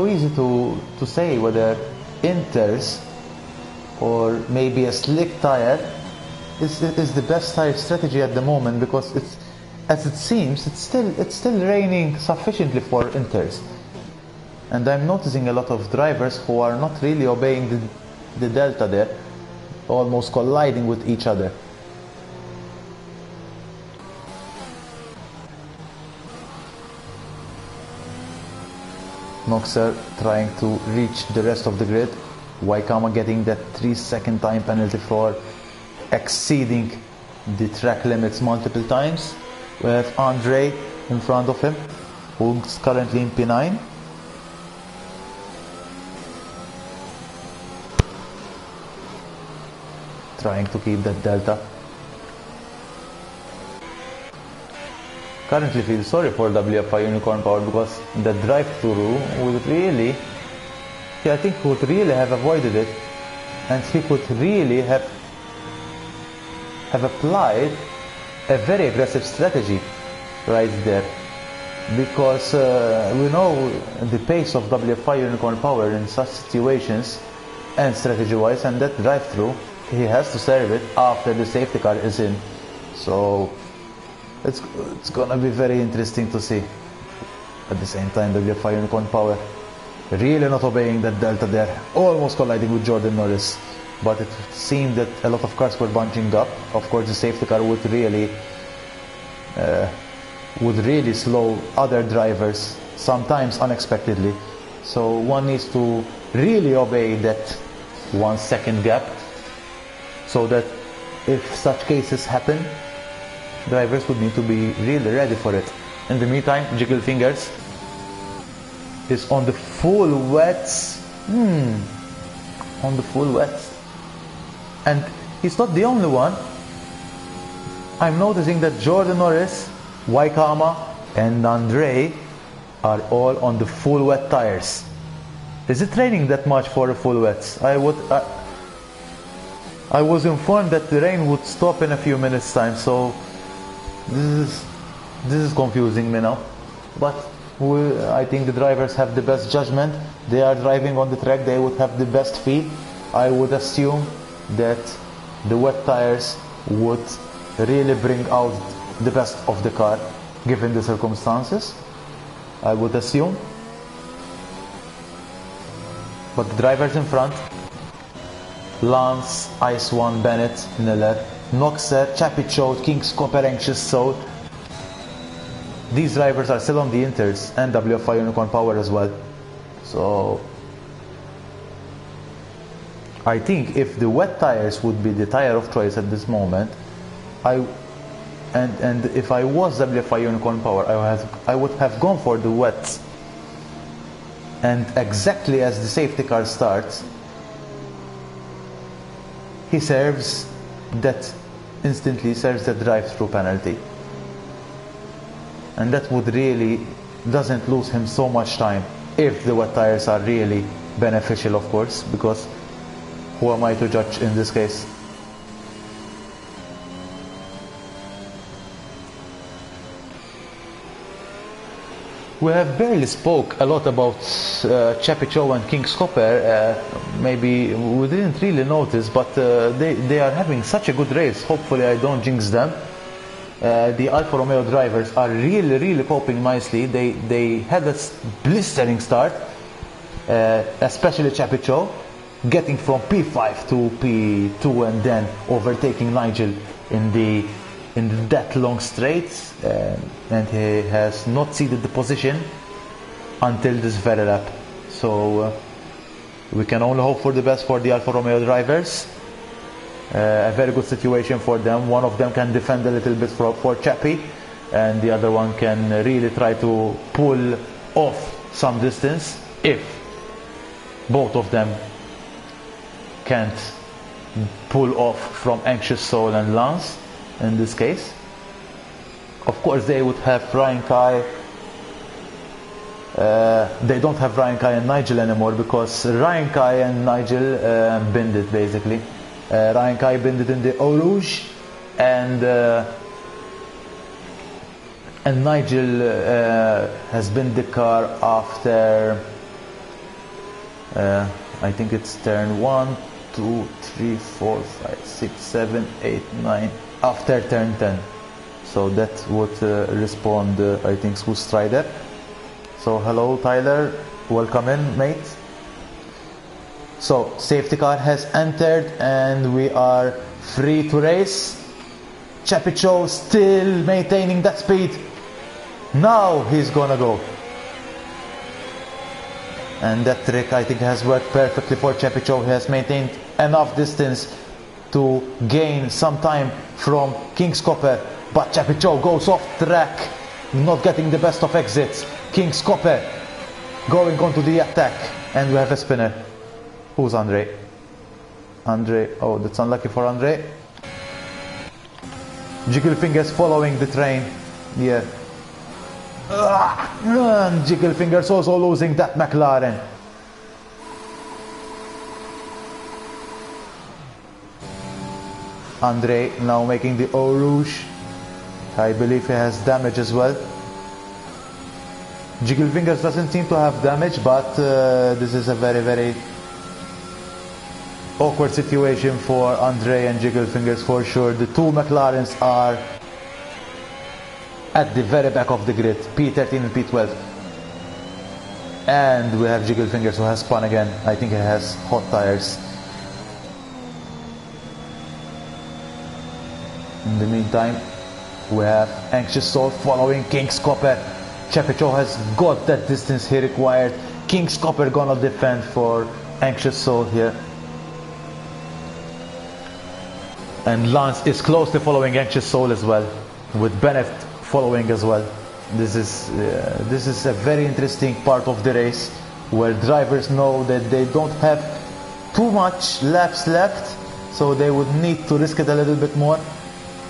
easy to say whether Inter's or maybe a slick tire is the best tire strategy at the moment, because it's, as it seems, it's still raining sufficiently for Inter's, and I'm noticing a lot of drivers who are not really obeying the delta there, almost colliding with each other. Noxer trying to reach the rest of the grid. Waikama getting that 3-second time penalty for exceeding the track limits multiple times. We have Andre in front of him, who's currently in P9. Trying to keep that delta. Currently feel sorry for WFI Unicorn Power, because the drive-through would really, I think he would really have avoided it, and he could really have applied a very aggressive strategy right there, because we know the pace of WFI Unicorn Power in such situations and strategy-wise, and that drive-through he has to serve it after the safety car is in. So it's gonna be very interesting to see. At the same time, WFI Unicorn Power really not obeying that delta there, almost colliding with Jordan Norris, but it seemed that a lot of cars were bunching up. Of course, the safety car would really slow other drivers, sometimes unexpectedly. So one needs to really obey that 1 second gap, so that if such cases happen, drivers would need to be really ready for it. In the meantime, Jiggle Fingers is on the full wets. On the full wets. And he's not the only one. I'm noticing that Jordan Norris, Waikama and Andre are all on the full wet tires. Is it raining that much for the full wets? I was informed that the rain would stop in a few minutes time, so this is confusing me now. But I think the drivers have the best judgment. They are driving on the track, they would have the best feel. I would assume that the wet tires would really bring out the best of the car given the circumstances, I would assume. But the drivers in front, Lance, Ice One, Bennett, Miller, Noxer, Chappie Choate, King's Copper, Anxious Soul. These drivers are still on the Inters and WFI Unicorn Power as well. So I think if the wet tires would be the tire of choice at this moment, and if I was WFI Unicorn Power, I would have gone for the wets. And exactly as the safety car starts, he instantly serves that drive-through penalty, and that would really doesn't lose him so much time if the wet tires are really beneficial, of course, because who am I to judge in this case? We have barely spoke a lot about Chappie Choate and King's Copper. Maybe we didn't really notice, but they are having such a good race. Hopefully I don't jinx them. The Alfa Romeo drivers are really coping nicely. They had a blistering start, especially Chappie Choate, getting from P5 to P2 and then overtaking Nigel in that long straight, and he has not ceded the position until this very lap. So we can only hope for the best for the Alfa Romeo drivers. A very good situation for them. One of them can defend a little bit for Chappie, and the other one can really try to pull off some distance if both of them can't pull off from Anxious Soul and Lance in this case. Of course they would have Ryan Kai. They don't have Ryan Kai and Nigel anymore, because Ryan Kai and Nigel binned it basically. Ryan Kai binned it in the Eau Rouge, and Nigel has binned the car after I think it's turn 1, 2, 3, 4, 5, 6, 7, 8, 9, after turn 10. So that would respond, I think, to Strider. So hello Tyler, welcome in mate. So safety car has entered and we are free to race. Chapicho still maintaining that speed. Now he's gonna go. And that trick I think has worked perfectly for Chapicho. He has maintained enough distance to gain some time from King's Copper. But Chapicho goes off track, not getting the best of exits. King's Copper going on to the attack, and we have a spinner. Who's Andre? Andre, oh, that's unlucky for Andre. Jiggle Fingers following the train. Yeah. And Jiggle Fingers also losing that McLaren. Andre now making the Eau Rouge. I believe he has damage as well. Jiggle Fingers doesn't seem to have damage, but this is a very, very awkward situation for Andre and Jiggle Fingers for sure. The two McLarens are at the very back of the grid, P13 and P12. And we have Jiggle Fingers who has spun again. I think he has hot tires. In the meantime, we have Anxious Soul following King's Copper. Chapicho has got that distance he required. King's Copper gonna defend for Anxious Soul here. And Lance is closely following Anxious Soul as well, with Bennett following as well. This is a very interesting part of the race, where drivers know that they don't have too much laps left, so they would need to risk it a little bit more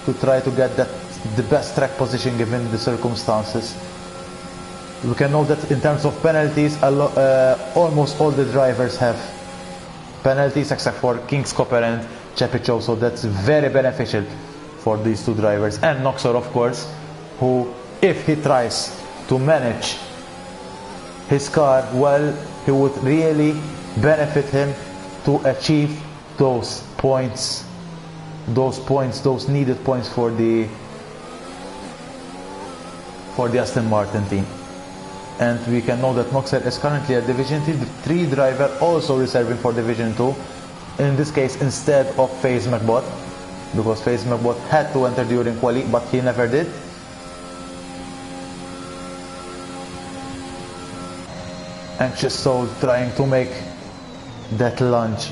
to try to get the best track position given the circumstances. We can know that in terms of penalties, almost all the drivers have penalties except for King's Copper and Chapicho, so that's very beneficial for these two drivers. And Noxor, of course, who, if he tries to manage his car well, he would really benefit him to achieve those points, those needed points for the Aston Martin team. And we can know that Noxer is currently a Division 3 driver, also reserving for Division 2. In this case, instead of FaZe McBot, because FaZe McBot had to enter during quali, but he never did. Anxious Soul trying to make that lunge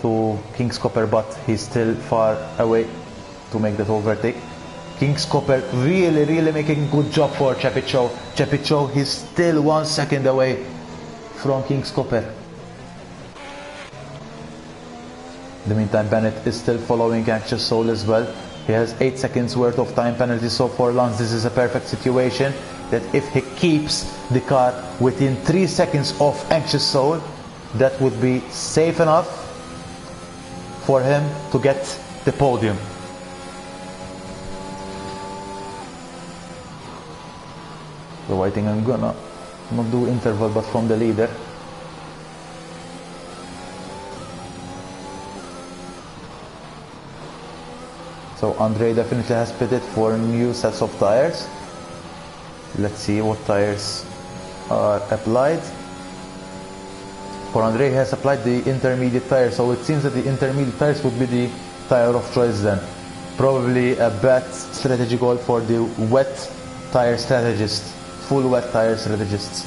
to King's Copper, but he's still far away to make that overtake. King's Copper really making a good job for Chapicho. Chapicho, he's still 1 second away from King's Copper. In the meantime, Bennett is still following Anxious Soul as well. He has 8 seconds worth of time penalty, so for Lance this is a perfect situation, that if he keeps the car within 3 seconds of Anxious Soul, that would be safe enough for him to get the podium. So I think I'm gonna not do interval, but from the leader. So Andre definitely has pitted for new sets of tires. Let's see what tires are applied. For Andre, he has applied the intermediate tire, so it seems that the intermediate tires would be the tire of choice then. Probably a bad strategy goal for the wet tire strategist. Full wet tire strategists.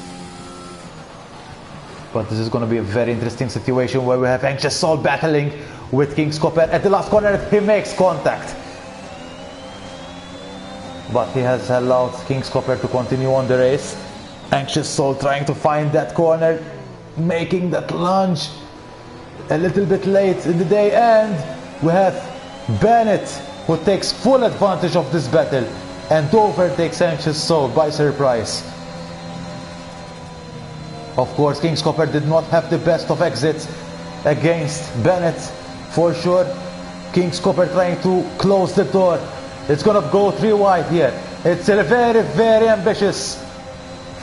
But this is going to be a very interesting situation where we have Anxious Soul battling with King's Copper. At the last corner, he makes contact. But he has allowed King's Copper to continue on the race. Anxious Soul trying to find that corner, making that lunge a little bit late in the day. And we have Bennett, who takes full advantage of this battle and overtakes Anxious Soul by surprise. Of course, King's Copper did not have the best of exits against Bennett, for sure. King's Copper trying to close the door. It's gonna go 3 wide here. It's a very, very ambitious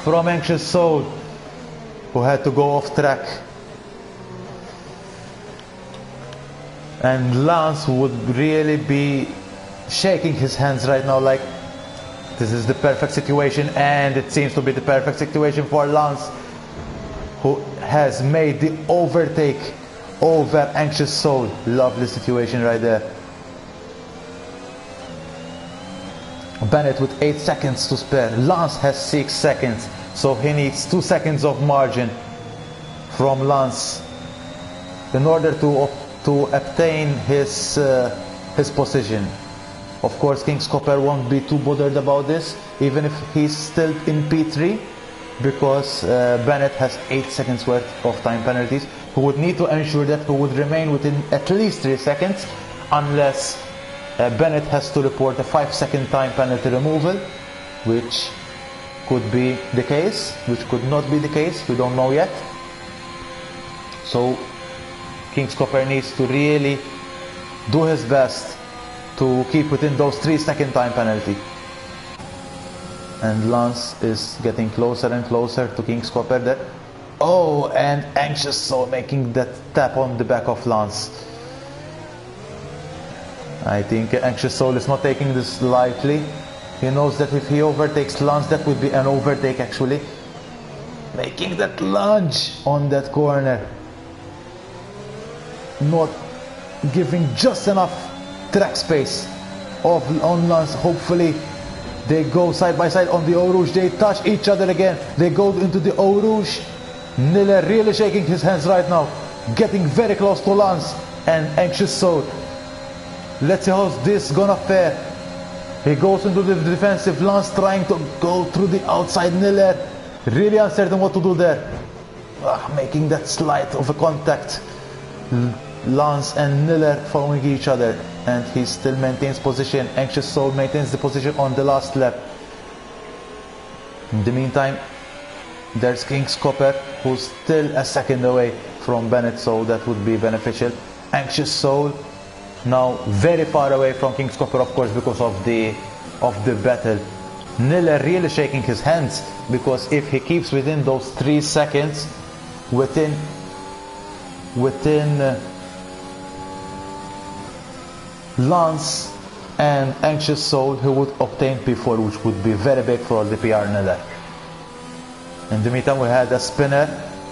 from Anxious Soul, who had to go off track. And Lance would really be shaking his hands right now, like this is the perfect situation, and it seems to be the perfect situation for Lance, who has made the overtake over Anxious Soul. Lovely situation right there. Bennett with 8 seconds to spare. Lance has 6 seconds, so he needs 2 seconds of margin from Lance in order to obtain his position. Of course, King's Copper won't be too bothered about this, even if he's still in P3, because Bennett has 8 seconds worth of time penalties. He would need to ensure that he would remain within at least 3 seconds, unless Bennett has to report a 5-second time penalty removal, which could be the case, which could not be the case, we don't know yet. So King's Copper needs to really do his best to keep within those 3-second time penalty. And Lance is getting closer and closer to King's Copper there. Oh, and Anxious Soul making that tap on the back of Lance. I think Anxious Soul is not taking this lightly. He knows that if he overtakes Lance, that would be an overtake actually. Making that lunge on that corner. Not giving just enough track space on Lance. Hopefully they go side by side on the Eau Rouge. They touch each other again. They go into the Eau Rouge. Miller really shaking his hands right now, getting very close to Lance and Anxious Soul. Let's see how this gonna fare. He goes into the defensive. Lance trying to go through the outside. Miller really uncertain what to do there. Making that slight of a contact. Lance and Miller following each other, and he still maintains position. Anxious Soul maintains the position on the last lap. In the meantime, there's King's Copper, who's still a second away from Bennett, so that would be beneficial. Anxious Soul now very far away from King's Copper, of course, because of the battle. Miller really shaking his hands, because if he keeps within those 3 seconds within Lance and Anxious Soul, he would obtain P4, which would be very big for the PR Miller. In the meantime, we had a spinner.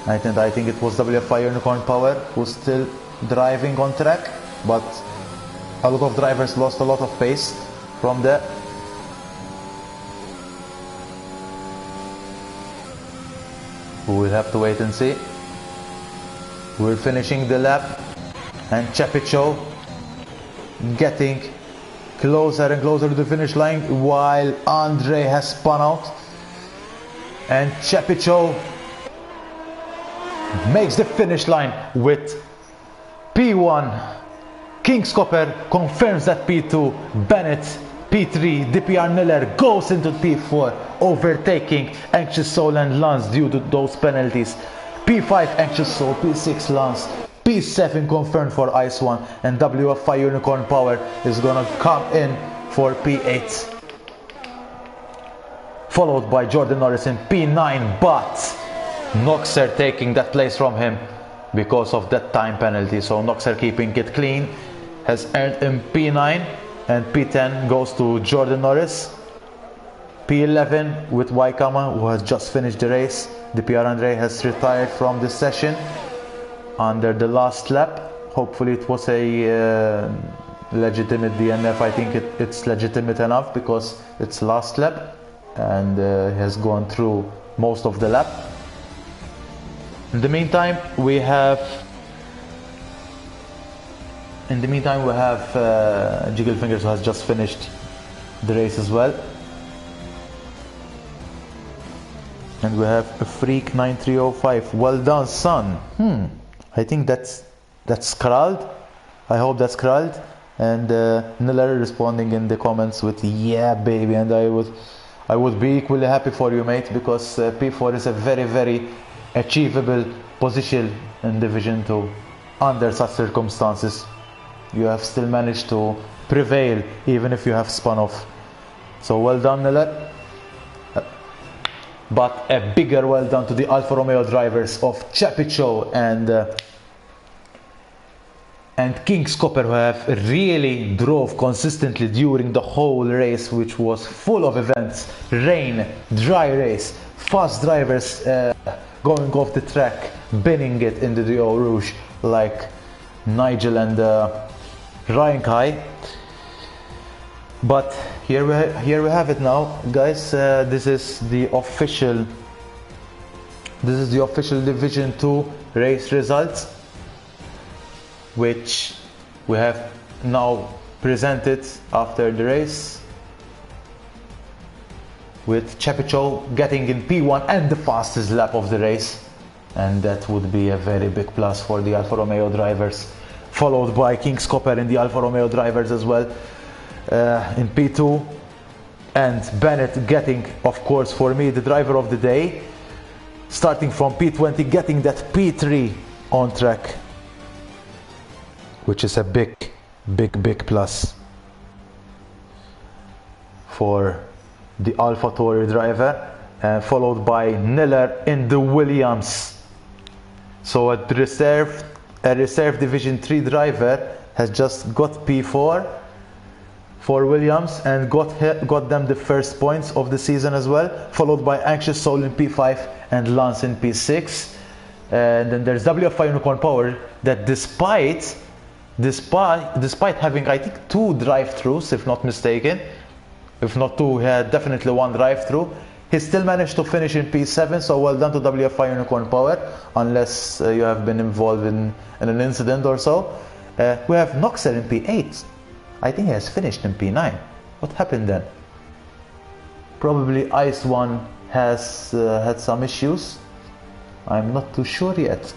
I think it was WFI Unicorn Power, who's still driving on track, but a lot of drivers lost a lot of pace from there. We will have to wait and see. We're finishing the lap, and Chepicho getting closer and closer to the finish line, while Andre has spun out. And Chepicho makes the finish line with P1. King's Copper confirms that P2. Bennett P3. DPR Miller goes into P4, overtaking Anxious Soul and Lance due to those penalties. P5 Anxious Soul, P6 Lance, P7 confirmed for Ice One, and WFI Unicorn Power is gonna come in for P8. Followed by Jordan Norris in P9, but Noxer taking that place from him because of that time penalty. So Noxer keeping it clean, has earned him P9, and P10 goes to Jordan Norris. P11 with Waikama, who has just finished the race. The PR Andre has retired from this session under the last lap. Hopefully it was a legitimate DNF. I think it's legitimate enough because it's last lap, and has gone through most of the lap. In the meantime, we have Jiggle Fingers, who has just finished the race as well. And we have a Freak 9305. Well done, son. I think that's Skrald. I hope that's Skrald. And Niller responding in the comments with yeah, baby. And I would be equally happy for you, mate, because P4 is a very, very achievable position in Division 2 under such circumstances. You have still managed to prevail even if you have spun off. So well done, Niller. But a bigger well done to the Alfa Romeo drivers of Chapicho and King's Copper, who have really drove consistently during the whole race, which was full of events. Rain, dry race, fast drivers going off the track, binning it into the Eau Rouge like Nigel and Ryan Kai. But here we have it now, guys. This is the official Division 2 race results, which we have now presented after the race, with Chapicho getting in P1 and the fastest lap of the race, and that would be a very big plus for the Alfa Romeo drivers, followed by King's Copper and the Alfa Romeo drivers as well in P2, and Bennett getting, of course, for me, the driver of the day, starting from P20, getting that P3 on track, which is a big plus for the AlphaTauri driver, followed by Niller in the Williams. So a reserve Division 3 driver has just got P4 for Williams and got them the first points of the season as well, followed by Anxious Soul in P5 and Lance in P6. And then there's WFI Unicorn Power, that despite having, I think, 2 drive-throughs, if not mistaken, if not 2, he had definitely 1 drive-through, he still managed to finish in P7. So well done to WFI Unicorn Power, unless you have been involved in an incident or so. We have Noxer in P8. I think he has finished in P9. What happened then? Probably Ice One has had some issues. I'm not too sure yet.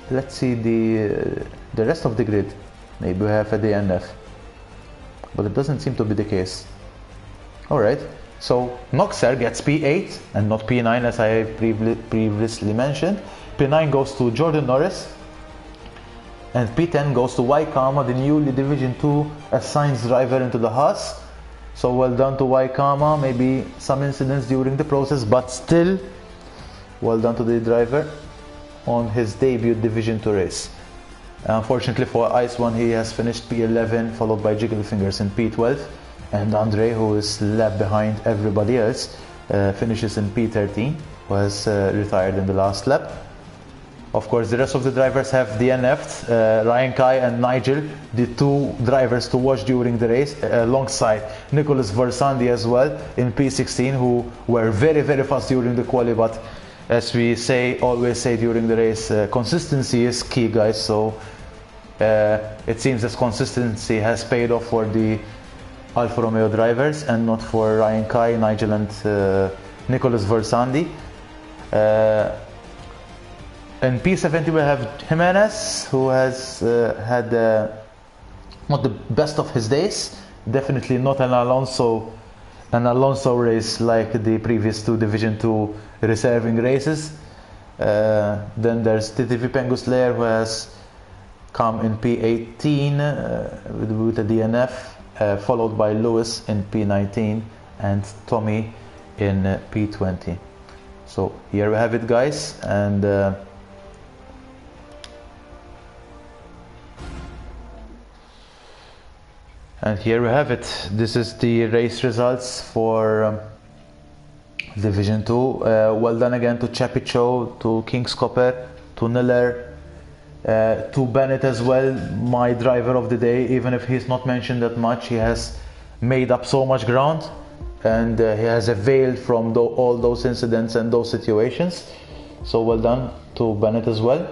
Let's see the rest of the grid. Maybe we have a DNF, but it doesn't seem to be the case. Alright, so Noxer gets P8 and not P9, as I previously mentioned. P9 goes to Jordan Norris, and P10 goes to Waikama, the newly Division 2 assigned driver into the Haas. So well done to Waikama. Maybe some incidents during the process, but still well done to the driver on his debut Division 2 race. Unfortunately for Ice One, he has finished P11, followed by Jiggle Fingers in P12, and Andre, who is left behind everybody else, finishes in P13, who has retired in the last lap. Of course, the rest of the drivers have DNF'd. Ryan Kai and Nigel, the 2 drivers to watch during the race, alongside Nicholas Versandi as well in P16, who were very, very fast during the quali. But as we always say during the race, consistency is key, guys. So it seems that consistency has paid off for the Alfa Romeo drivers and not for Ryan Kai, Nigel and Nicholas Versandi. In P70 we have Jimenez, who has had not the best of his days. Definitely not an Alonso race like the previous 2 Division 2 reserving races. Then there's TTV Pengus Lair, who has come in P18 with a DNF, followed by Lewis in P19 and Tommy in P20. So here we have it, guys, and here we have it. This is the race results for Division 2. Well done again to Chapicho, to King's Copper, to Niller, to Bennett as well, my driver of the day. Even if he's not mentioned that much, he has made up so much ground, and he has availed from all those incidents and those situations. so well done to Bennett as well.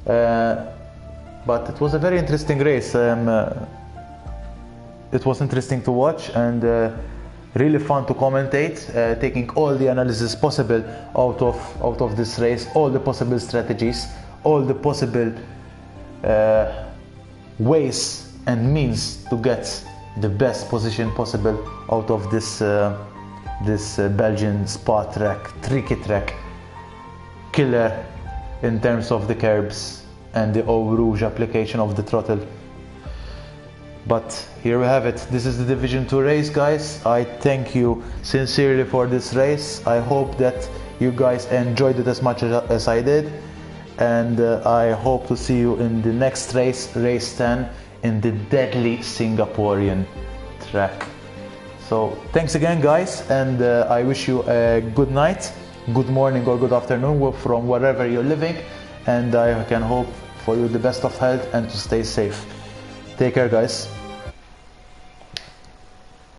But it was a very interesting race. It was interesting to watch and really fun to commentate, taking all the analysis possible out of this race, all the possible strategies, all the possible ways and means to get the best position possible out of this Belgian Spa track, tricky track, killer in terms of the curbs and the Eau Rouge application of the throttle. But here we have it. This is the Division 2 race, guys. I thank you sincerely for this race. I hope that you guys enjoyed it as much as I did, and I hope to see you in the next race, race 10, in the deadly Singaporean track. So thanks again, guys, and I wish you a good night, good morning or good afternoon from wherever you're living, and I can hope for you the best of health and to stay safe. Take care, guys.